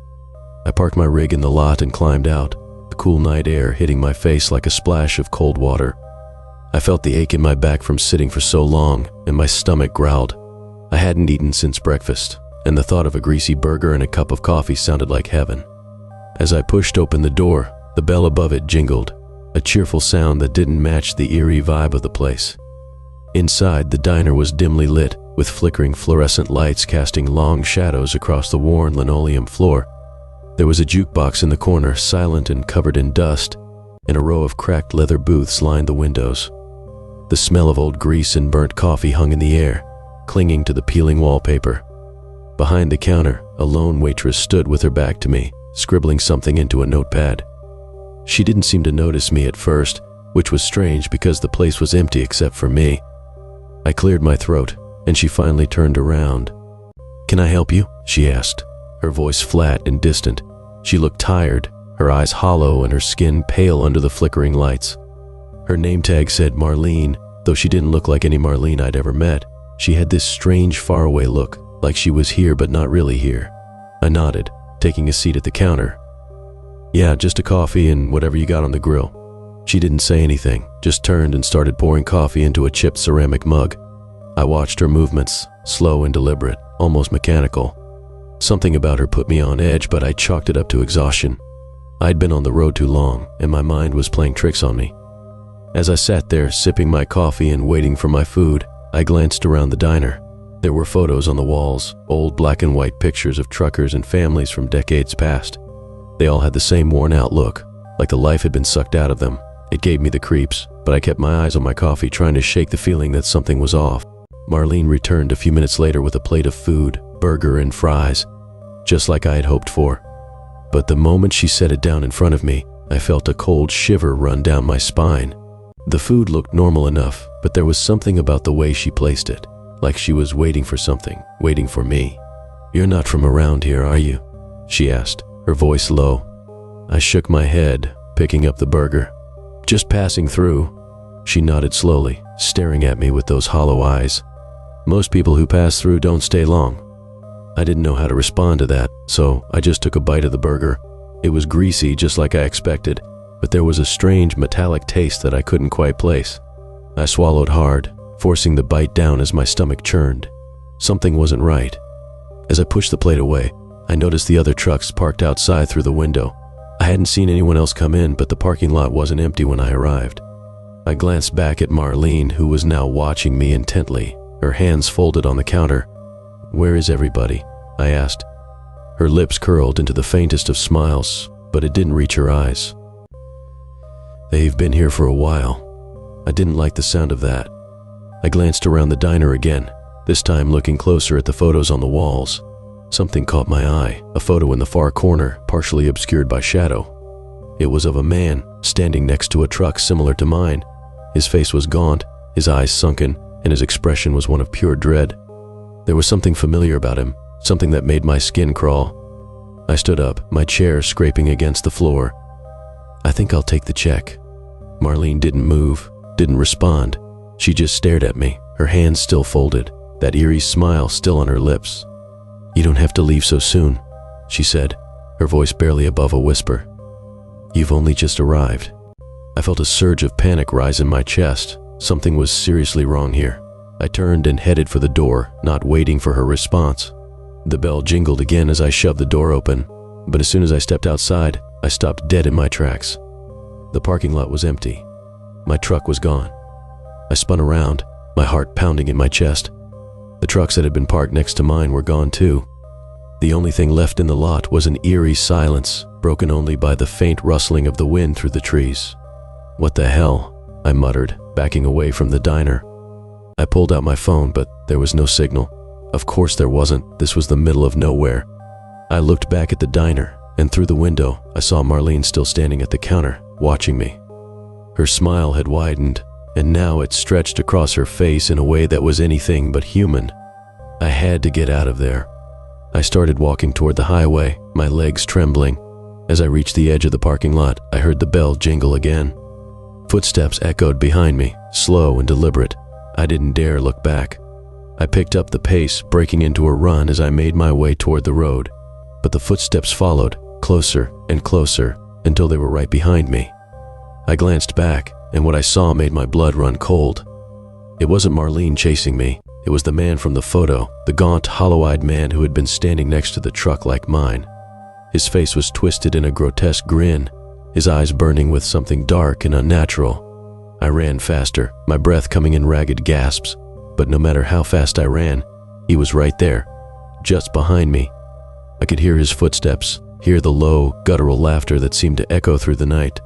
I parked my rig in the lot and climbed out, the cool night air hitting my face like a splash of cold water. I felt the ache in my back from sitting for so long, and my stomach growled. I hadn't eaten since breakfast, and the thought of a greasy burger and a cup of coffee sounded like heaven. As I pushed open the door, the bell above it jingled, a cheerful sound that didn't match the eerie vibe of the place. Inside, the diner was dimly lit, with flickering fluorescent lights casting long shadows across the worn linoleum floor. There was a jukebox in the corner, silent and covered in dust, and a row of cracked leather booths lined the windows. The smell of old grease and burnt coffee hung in the air, clinging to the peeling wallpaper. Behind the counter, a lone waitress stood with her back to me, scribbling something into a notepad. She didn't seem to notice me at first, which was strange because the place was empty except for me. I cleared my throat, and she finally turned around. "Can I help you?" she asked, her voice flat and distant. She looked tired, her eyes hollow and her skin pale under the flickering lights. Her name tag said Marlene, though she didn't look like any Marlene I'd ever met. She had this strange faraway look, like she was here but not really here. I nodded, taking a seat at the counter. "Yeah, just a coffee and whatever you got on the grill." She didn't say anything, just turned and started pouring coffee into a chipped ceramic mug. I watched her movements, slow and deliberate, almost mechanical. Something about her put me on edge, but I chalked it up to exhaustion. I'd been on the road too long, and my mind was playing tricks on me. As I sat there, sipping my coffee and waiting for my food, I glanced around the diner. There were photos on the walls, old black and white pictures of truckers and families from decades past. They all had the same worn-out look, like the life had been sucked out of them. It gave me the creeps, but I kept my eyes on my coffee, trying to shake the feeling that something was off. Marlene returned a few minutes later with a plate of food, burger and fries, just like I had hoped for. But the moment she set it down in front of me, I felt a cold shiver run down my spine. The food looked normal enough, but there was something about the way she placed it, like she was waiting for something, waiting for me. "You're not from around here, are you?" she asked, her voice low. I shook my head, picking up the burger. "Just passing through." She nodded slowly, staring at me with those hollow eyes. "Most people who pass through don't stay long." I didn't know how to respond to that, so I just took a bite of the burger. It was greasy, just like I expected, but there was a strange metallic taste that I couldn't quite place. I swallowed hard, forcing the bite down as my stomach churned. Something wasn't right. As I pushed the plate away, I noticed the other trucks parked outside through the window. I hadn't seen anyone else come in, but the parking lot wasn't empty when I arrived. I glanced back at Marlene, who was now watching me intently, her hands folded on the counter. "Where is everybody?" I asked. Her lips curled into the faintest of smiles, but it didn't reach her eyes. "They've been here for a while." I didn't like the sound of that. I glanced around the diner again, this time looking closer at the photos on the walls. Something caught my eye, a photo in the far corner, partially obscured by shadow. It was of a man standing next to a truck similar to mine. His face was gaunt, his eyes sunken, and his expression was one of pure dread. There was something familiar about him, something that made my skin crawl. I stood up, my chair scraping against the floor. "I think I'll take the check." Marlene didn't move, didn't respond. She just stared at me, her hands still folded, that eerie smile still on her lips. "You don't have to leave so soon," she said, her voice barely above a whisper. "You've only just arrived." I felt a surge of panic rise in my chest. Something was seriously wrong here. I turned and headed for the door, not waiting for her response. The bell jingled again as I shoved the door open, but as soon as I stepped outside, I stopped dead in my tracks. The parking lot was empty. My truck was gone. I spun around, my heart pounding in my chest. The trucks that had been parked next to mine were gone too. The only thing left in the lot was an eerie silence, broken only by the faint rustling of the wind through the trees. "What the hell?" I muttered, backing away from the diner. I pulled out my phone, but there was no signal. Of course there wasn't. This was the middle of nowhere. I looked back at the diner, and through the window, I saw Marlene still standing at the counter, watching me. Her smile had widened, and now it stretched across her face in a way that was anything but human. I had to get out of there. I started walking toward the highway, my legs trembling. As I reached the edge of the parking lot, I heard the bell jingle again. Footsteps echoed behind me, slow and deliberate. I didn't dare look back. I picked up the pace, breaking into a run as I made my way toward the road. But the footsteps followed, closer and closer, until they were right behind me. I glanced back, and what I saw made my blood run cold. It wasn't Marlene chasing me. It was the man from the photo, the gaunt, hollow-eyed man who had been standing next to the truck like mine. His face was twisted in a grotesque grin, his eyes burning with something dark and unnatural. I ran faster, my breath coming in ragged gasps. But no matter how fast I ran, he was right there, just behind me. I could hear his footsteps, hear the low, guttural laughter that seemed to echo through the night.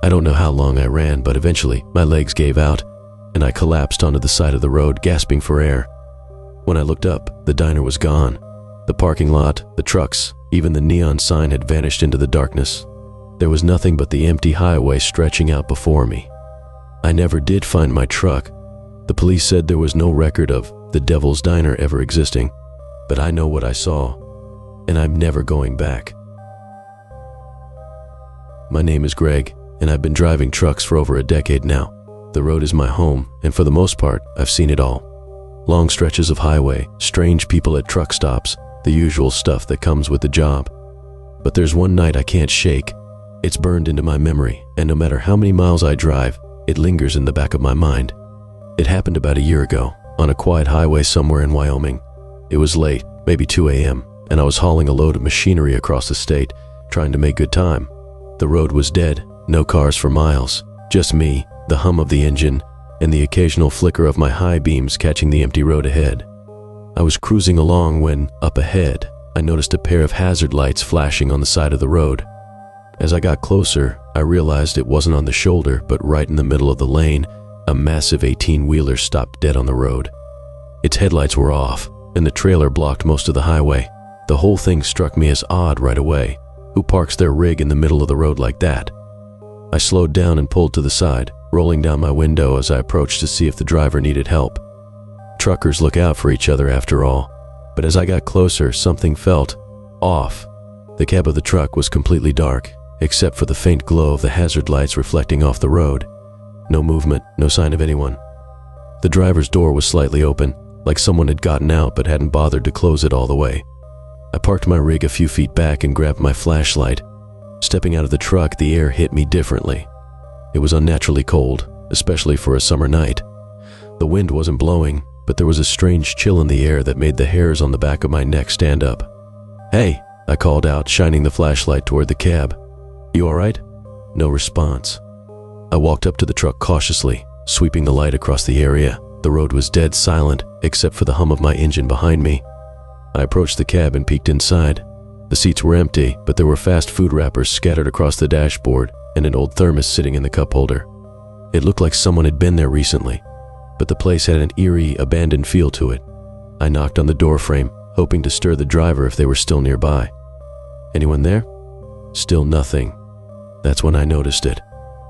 I don't know how long I ran, but eventually my legs gave out, and I collapsed onto the side of the road, gasping for air. When I looked up, the diner was gone. The parking lot, the trucks, even the neon sign had vanished into the darkness. There was nothing but the empty highway stretching out before me. I never did find my truck. The police said there was no record of the Devil's Diner ever existing, but I know what I saw, and I'm never going back. My name is Greg, and I've been driving trucks for over a decade now. The road is my home, and for the most part, I've seen it all. Long stretches of highway, strange people at truck stops, the usual stuff that comes with the job. But there's one night I can't shake. It's burned into my memory, and no matter how many miles I drive, it lingers in the back of my mind. It happened about a year ago, on a quiet highway somewhere in Wyoming. It was late, maybe 2 a.m., and I was hauling a load of machinery across the state, trying to make good time. The road was dead, no cars for miles, just me, the hum of the engine, and the occasional flicker of my high beams catching the empty road ahead. I was cruising along when, up ahead, I noticed a pair of hazard lights flashing on the side of the road. As I got closer, I realized it wasn't on the shoulder, but right in the middle of the lane, a massive 18-wheeler stopped dead on the road. Its headlights were off, and the trailer blocked most of the highway. The whole thing struck me as odd right away. Who parks their rig in the middle of the road like that? I slowed down and pulled to the side, rolling down my window as I approached to see if the driver needed help. Truckers look out for each other after all, but as I got closer, something felt off. The cab of the truck was completely dark, except for the faint glow of the hazard lights reflecting off the road. No movement, no sign of anyone. The driver's door was slightly open, like someone had gotten out but hadn't bothered to close it all the way. I parked my rig a few feet back and grabbed my flashlight. Stepping out of the truck, the air hit me differently. It was unnaturally cold, especially for a summer night. The wind wasn't blowing, but there was a strange chill in the air that made the hairs on the back of my neck stand up. "Hey," I called out, shining the flashlight toward the cab. "You all right?" No response. I walked up to the truck cautiously, sweeping the light across the area. The road was dead silent, except for the hum of my engine behind me. I approached the cab and peeked inside. The seats were empty, but there were fast food wrappers scattered across the dashboard and an old thermos sitting in the cup holder. It looked like someone had been there recently, but the place had an eerie, abandoned feel to it. I knocked on the door frame, hoping to stir the driver if they were still nearby. "Anyone there?" Still nothing. That's when I noticed it.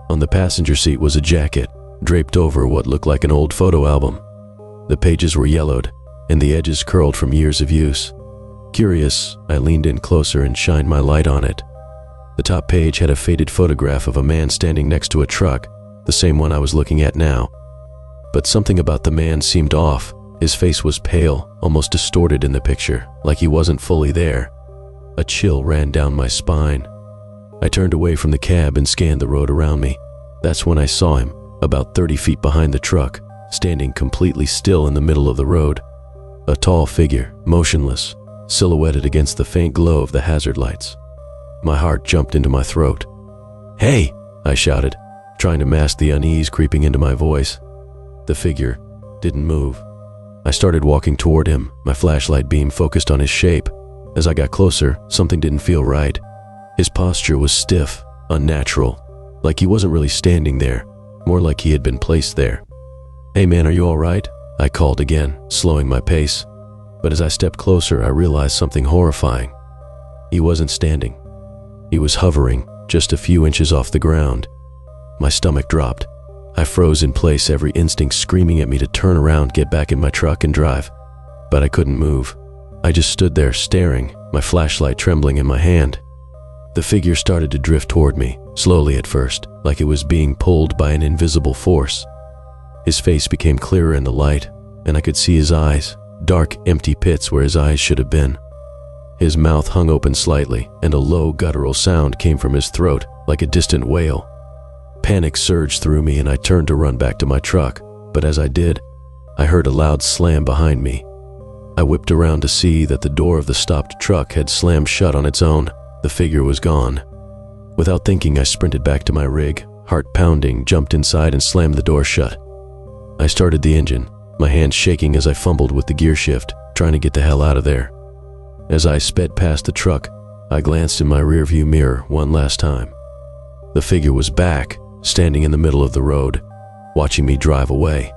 On the passenger seat was a jacket, draped over what looked like an old photo album. The pages were yellowed, and the edges curled from years of use. Curious, I leaned in closer and shined my light on it. The top page had a faded photograph of a man standing next to a truck, the same one I was looking at now. But something about the man seemed off. His face was pale, almost distorted in the picture, like he wasn't fully there. A chill ran down my spine. I turned away from the cab and scanned the road around me. That's when I saw him, about 30 feet behind the truck, standing completely still in the middle of the road. A tall figure, motionless, silhouetted against the faint glow of the hazard lights. My heart jumped into my throat. "Hey!" I shouted, trying to mask the unease creeping into my voice. The figure didn't move. I started walking toward him, my flashlight beam focused on his shape. As I got closer, something didn't feel right. His posture was stiff, unnatural, like he wasn't really standing there, more like he had been placed there. "Hey man, are you all right?" I called again, slowing my pace. But as I stepped closer, I realized something horrifying. He wasn't standing. He was hovering, just a few inches off the ground. My stomach dropped. I froze in place, every instinct screaming at me to turn around, get back in my truck and drive. But I couldn't move. I just stood there staring, my flashlight trembling in my hand. The figure started to drift toward me, slowly at first, like it was being pulled by an invisible force. His face became clearer in the light, and I could see his eyes, dark, empty pits where his eyes should have been. His mouth hung open slightly, and a low, guttural sound came from his throat, like a distant wail. Panic surged through me, and I turned to run back to my truck, but as I did, I heard a loud slam behind me. I whipped around to see that the door of the stopped truck had slammed shut on its own. The figure was gone. Without thinking, I sprinted back to my rig, heart pounding, jumped inside and slammed the door shut. I started the engine, my hands shaking as I fumbled with the gear shift, trying to get the hell out of there. As I sped past the truck, I glanced in my rearview mirror one last time. The figure was back, standing in the middle of the road, watching me drive away.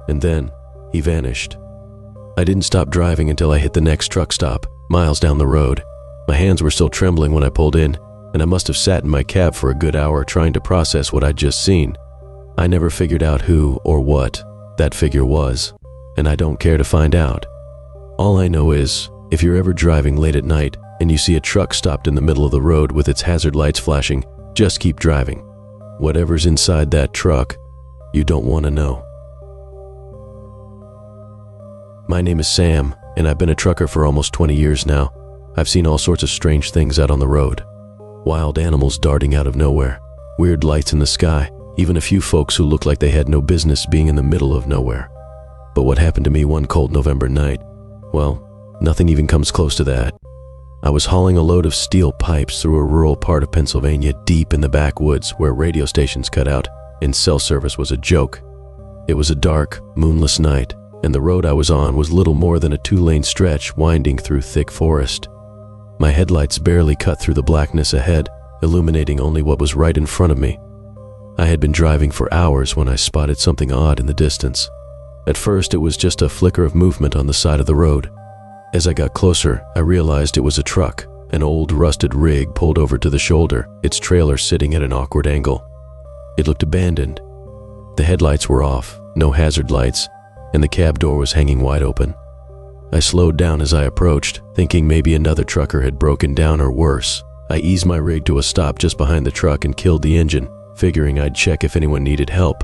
And then, he vanished. I didn't stop driving until I hit the next truck stop, miles down the road. My hands were still trembling when I pulled in, and I must have sat in my cab for a good hour trying to process what I'd just seen. I never figured out who or what that figure was, and I don't care to find out. All I know is, if you're ever driving late at night and you see a truck stopped in the middle of the road with its hazard lights flashing, just keep driving. Whatever's inside that truck, you don't want to know. My name is Sam, and I've been a trucker for almost 20 years now. I've seen all sorts of strange things out on the road. Wild animals darting out of nowhere, weird lights in the sky, even a few folks who looked like they had no business being in the middle of nowhere. But what happened to me one cold November night? Well, nothing even comes close to that. I was hauling a load of steel pipes through a rural part of Pennsylvania deep in the backwoods where radio stations cut out and cell service was a joke. It was a dark, moonless night, and the road I was on was little more than a 2-lane stretch winding through thick forest. My headlights barely cut through the blackness ahead, illuminating only what was right in front of me. I had been driving for hours when I spotted something odd in the distance. At first, it was just a flicker of movement on the side of the road. As I got closer, I realized it was a truck, an old rusted rig pulled over to the shoulder, its trailer sitting at an awkward angle. It looked abandoned. The headlights were off, no hazard lights, and the cab door was hanging wide open. I slowed down as I approached, thinking maybe another trucker had broken down or worse. I eased my rig to a stop just behind the truck and killed the engine, figuring I'd check if anyone needed help.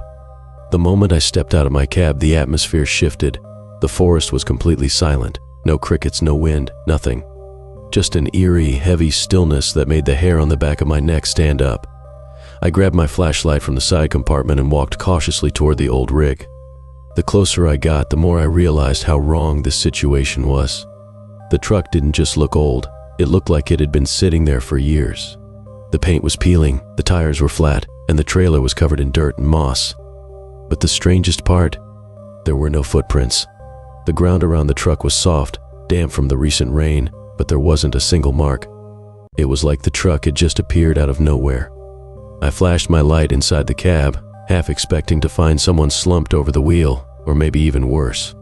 The moment I stepped out of my cab, the atmosphere shifted. The forest was completely silent. No crickets, no wind, nothing. Just an eerie, heavy stillness that made the hair on the back of my neck stand up. I grabbed my flashlight from the side compartment and walked cautiously toward the old rig. The closer I got, the more I realized how wrong this situation was. The truck didn't just look old, it looked like it had been sitting there for years. The paint was peeling, the tires were flat, and the trailer was covered in dirt and moss. But the strangest part, there were no footprints. The ground around the truck was soft, damp from the recent rain, but there wasn't a single mark. It was like the truck had just appeared out of nowhere. I flashed my light inside the cab, half expecting to find someone slumped over the wheel, or maybe even worse.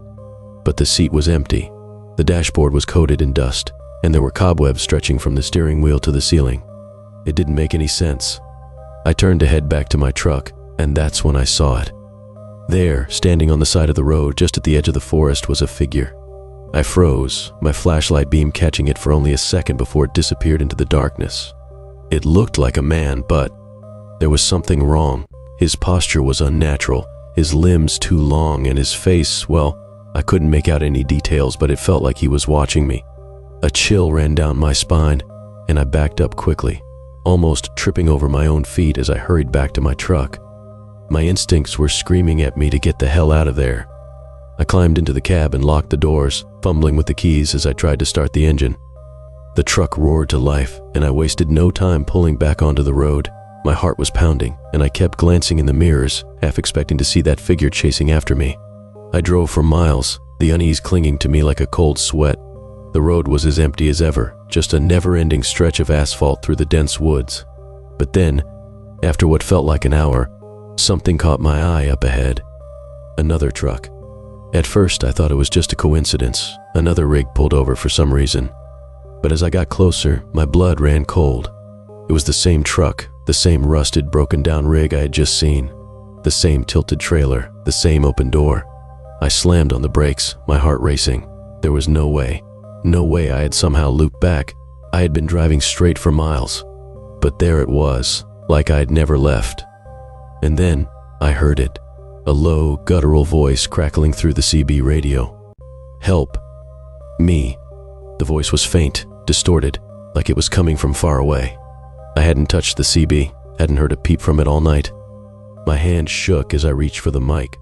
But the seat was empty. The dashboard was coated in dust, and there were cobwebs stretching from the steering wheel to the ceiling. It didn't make any sense. I turned to head back to my truck, and that's when I saw it. There, standing on the side of the road just at the edge of the forest, was a figure. I froze, my flashlight beam catching it for only a second before it disappeared into the darkness. It looked like a man, but there was something wrong. His posture was unnatural, his limbs too long, and his face, well, I couldn't make out any details, but it felt like he was watching me. A chill ran down my spine, and I backed up quickly, almost tripping over my own feet as I hurried back to my truck. My instincts were screaming at me to get the hell out of there. I climbed into the cab and locked the doors, fumbling with the keys as I tried to start the engine. The truck roared to life, and I wasted no time pulling back onto the road. My heart was pounding, and I kept glancing in the mirrors, half expecting to see that figure chasing after me. I drove for miles, the unease clinging to me like a cold sweat. The road was as empty as ever, just a never-ending stretch of asphalt through the dense woods. But then, after what felt like an hour, something caught my eye up ahead. Another truck. At first, I thought it was just a coincidence. Another rig pulled over for some reason. But as I got closer, my blood ran cold. It was the same truck, the same rusted, broken-down rig I had just seen. The same tilted trailer, the same open door. I slammed on the brakes, my heart racing. There was no way I had somehow looped back. I had been driving straight for miles. But there it was, like I had never left. And then I heard it, a low, guttural voice crackling through the CB radio. Help. Me. The voice was faint, distorted, like it was coming from far away. I hadn't touched the CB, hadn't heard a peep from it all night. My hand shook as I reached for the mic.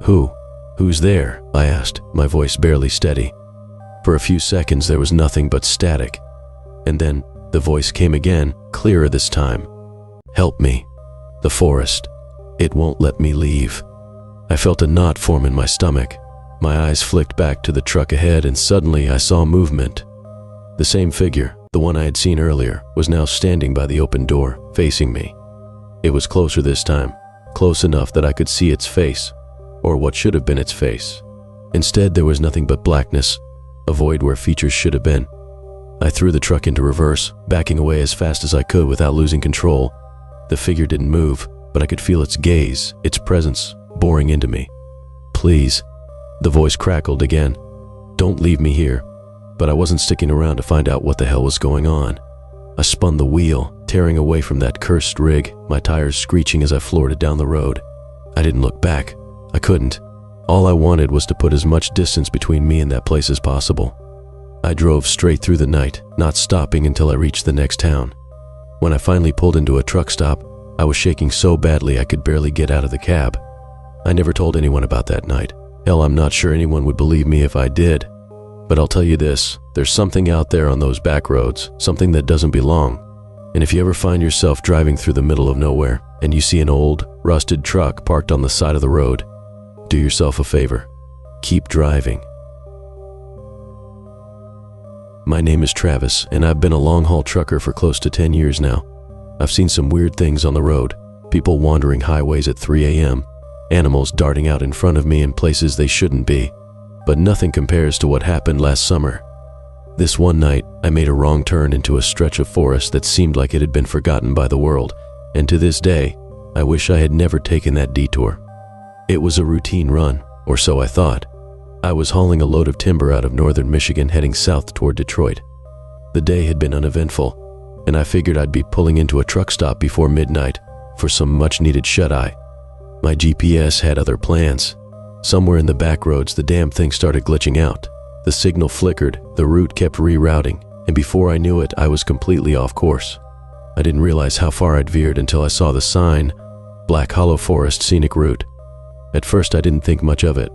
Who's there? I asked, my voice barely steady. For a few seconds there was nothing but static. And then the voice came again, clearer this time. Help me. The forest. It won't let me leave. I felt a knot form in my stomach. My eyes flicked back to the truck ahead, and suddenly I saw movement. The same figure, the one I had seen earlier, was now standing by the open door, facing me. It was closer this time, close enough that I could see its face, or what should have been its face. Instead, there was nothing but blackness, a void where features should have been. I threw the truck into reverse, backing away as fast as I could without losing control. The figure didn't move, but I could feel its gaze, its presence, boring into me. Please. The voice crackled again. Don't leave me here. But I wasn't sticking around to find out what the hell was going on. I spun the wheel, tearing away from that cursed rig, my tires screeching as I floored it down the road. I didn't look back. I couldn't. All I wanted was to put as much distance between me and that place as possible. I drove straight through the night, not stopping until I reached the next town. When I finally pulled into a truck stop, I was shaking so badly I could barely get out of the cab. I never told anyone about that night, Hell, I'm not sure anyone would believe me if I did. But I'll tell you this, there's something out there on those back roads, something that doesn't belong. And if you ever find yourself driving through the middle of nowhere and you see an old, rusted truck parked on the side of the road, do yourself a favor. Keep driving. My name is Travis, and I've been a long-haul trucker for close to 10 years now. I've seen some weird things on the road, people wandering highways at 3 a.m., animals darting out in front of me in places they shouldn't be, but nothing compares to what happened last summer. This one night, I made a wrong turn into a stretch of forest that seemed like it had been forgotten by the world, and to this day, I wish I had never taken that detour. It was a routine run, or so I thought. I was hauling a load of timber out of northern Michigan heading south toward Detroit. The day had been uneventful, and I figured I'd be pulling into a truck stop before midnight for some much-needed shut-eye. My GPS had other plans. Somewhere in the back roads, the damn thing started glitching out. The signal flickered, the route kept rerouting, and before I knew it, I was completely off course. I didn't realize how far I'd veered until I saw the sign, Black Hollow Forest Scenic Route. At first, I didn't think much of it.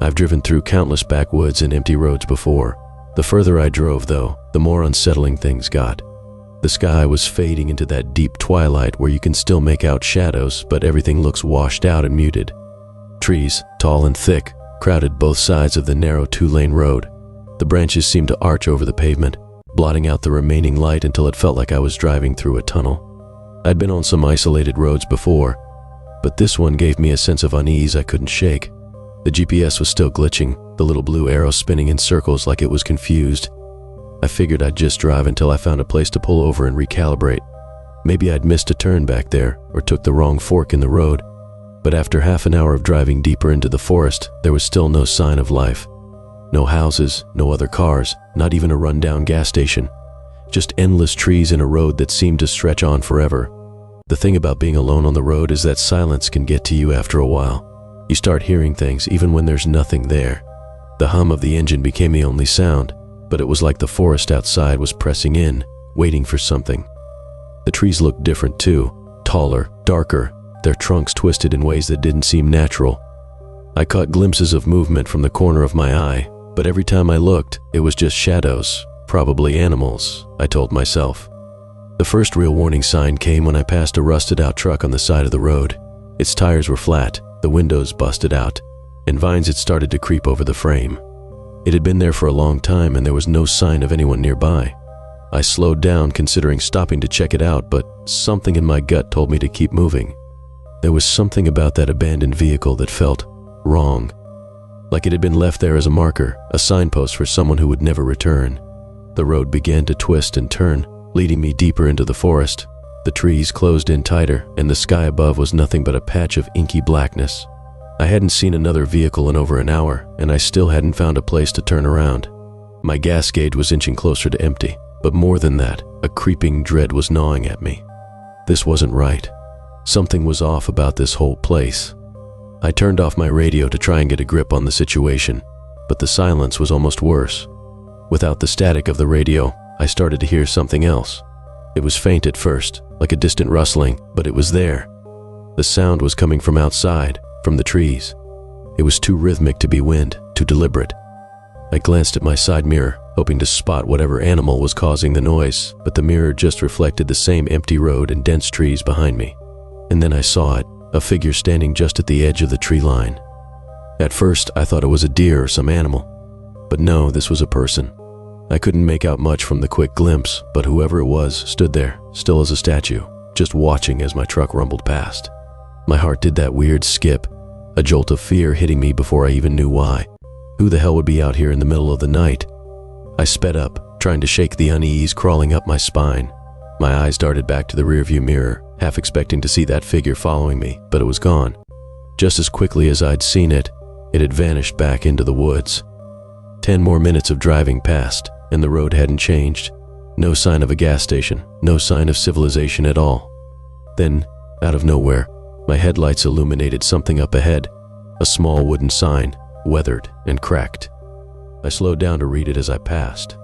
I've driven through countless backwoods and empty roads before. The further I drove, though, the more unsettling things got. The sky was fading into that deep twilight where you can still make out shadows, but everything looks washed out and muted. Trees, tall and thick, crowded both sides of the narrow two-lane road. The branches seemed to arch over the pavement, blotting out the remaining light until it felt like I was driving through a tunnel. I'd been on some isolated roads before, but this one gave me a sense of unease I couldn't shake. The GPS was still glitching, the little blue arrow spinning in circles like it was confused. I figured I'd just drive until I found a place to pull over and recalibrate. Maybe I'd missed a turn back there or took the wrong fork in the road. But after half an hour of driving deeper into the forest, there was still no sign of life. No houses, no other cars, not even a rundown gas station. Just endless trees and a road that seemed to stretch on forever. The thing about being alone on the road is that silence can get to you after a while. You start hearing things even when there's nothing there. The hum of the engine became the only sound, but it was like the forest outside was pressing in, waiting for something. The trees looked different too, taller, darker, their trunks twisted in ways that didn't seem natural. I caught glimpses of movement from the corner of my eye, but every time I looked, it was just shadows, probably animals, I told myself. The first real warning sign came when I passed a rusted-out truck on the side of the road. Its tires were flat, the windows busted out, and vines had started to creep over the frame. It had been there for a long time and there was no sign of anyone nearby. I slowed down considering stopping to check it out, but something in my gut told me to keep moving. There was something about that abandoned vehicle that felt wrong. Like it had been left there as a marker, a signpost for someone who would never return. The road began to twist and turn, leading me deeper into the forest. The trees closed in tighter, and the sky above was nothing but a patch of inky blackness. I hadn't seen another vehicle in over an hour, and I still hadn't found a place to turn around. My gas gauge was inching closer to empty, but more than that, a creeping dread was gnawing at me. This wasn't right. Something was off about this whole place. I turned off my radio to try and get a grip on the situation, but the silence was almost worse. Without the static of the radio, I started to hear something else. It was faint at first, like a distant rustling, but it was there. The sound was coming from outside, from the trees. It was too rhythmic to be wind, too deliberate. I glanced at my side mirror, hoping to spot whatever animal was causing the noise, but the mirror just reflected the same empty road and dense trees behind me. And then I saw it, a figure standing just at the edge of the tree line. At first, I thought it was a deer or some animal. But no, this was a person. I couldn't make out much from the quick glimpse, but whoever it was stood there, still as a statue, just watching as my truck rumbled past. My heart did that weird skip, a jolt of fear hitting me before I even knew why. Who the hell would be out here in the middle of the night? I sped up, trying to shake the unease crawling up my spine. My eyes darted back to the rearview mirror, half expecting to see that figure following me, but it was gone. Just as quickly as I'd seen it, it had vanished back into the woods. 10 more minutes of driving passed, and the road hadn't changed. No sign of a gas station, no sign of civilization at all. Then, out of nowhere, my headlights illuminated something up ahead, a small wooden sign, weathered and cracked. I slowed down to read it as I passed.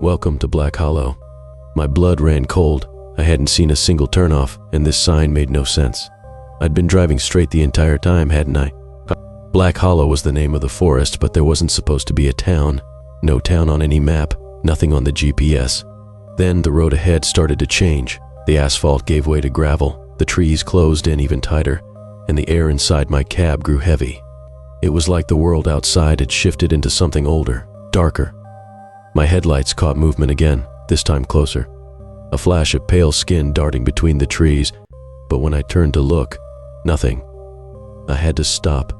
Welcome to Black Hollow. My blood ran cold. I hadn't seen a single turnoff, and this sign made no sense. I'd been driving straight the entire time, hadn't I? Black Hollow was the name of the forest, but there wasn't supposed to be a town. No town on any map, nothing on the GPS. Then the road ahead started to change. The asphalt gave way to gravel, the trees closed in even tighter, and the air inside my cab grew heavy. It was like the world outside had shifted into something older, darker. My headlights caught movement again, this time closer. A flash of pale skin darting between the trees, but when I turned to look, nothing. I had to stop.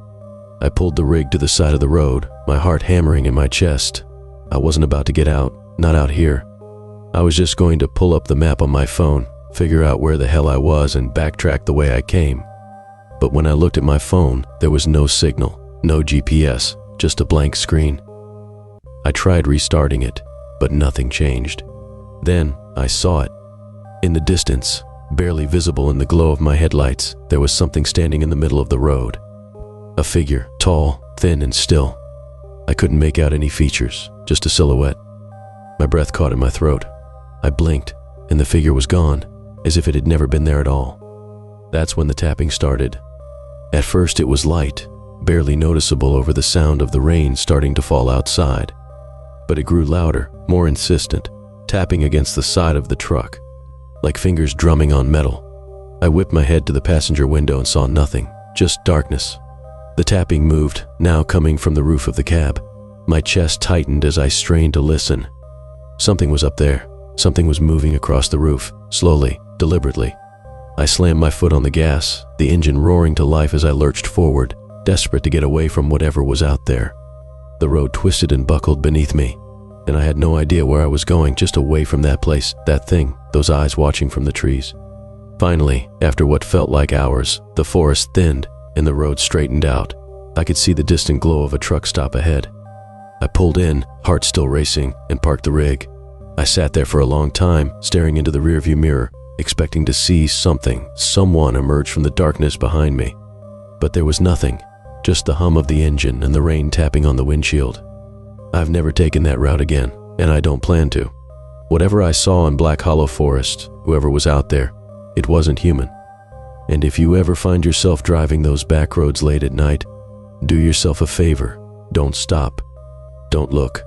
I pulled the rig to the side of the road, my heart hammering in my chest. I wasn't about to get out, not out here. I was just going to pull up the map on my phone, figure out where the hell I was, and backtrack the way I came. But when I looked at my phone, there was no signal, no GPS, just a blank screen. I tried restarting it, but nothing changed. Then I saw it. In the distance, barely visible in the glow of my headlights, there was something standing in the middle of the road. A figure, tall, thin, and still. I couldn't make out any features, just a silhouette. My breath caught in my throat. I blinked, and the figure was gone, as if it had never been there at all. That's when the tapping started. At first it was light, barely noticeable over the sound of the rain starting to fall outside. But it grew louder, more insistent, tapping against the side of the truck, like fingers drumming on metal. I whipped my head to the passenger window and saw nothing, just darkness. The tapping moved, now coming from the roof of the cab. My chest tightened as I strained to listen. Something was up there. Something was moving across the roof, slowly, deliberately. I slammed my foot on the gas, the engine roaring to life as I lurched forward, desperate to get away from whatever was out there. The road twisted and buckled beneath me, and I had no idea where I was going, just away from that place, that thing, those eyes watching from the trees. Finally, after what felt like hours, the forest thinned and the road straightened out. I could see the distant glow of a truck stop ahead. I pulled in, heart still racing, and parked the rig. I sat there for a long time, staring into the rearview mirror, expecting to see something, someone emerge from the darkness behind me. But there was nothing, just the hum of the engine and the rain tapping on the windshield. I've never taken that route again, and I don't plan to. Whatever I saw in Black Hollow Forest, whoever was out there, it wasn't human. And if you ever find yourself driving those back roads late at night, do yourself a favor. Don't stop. Don't look.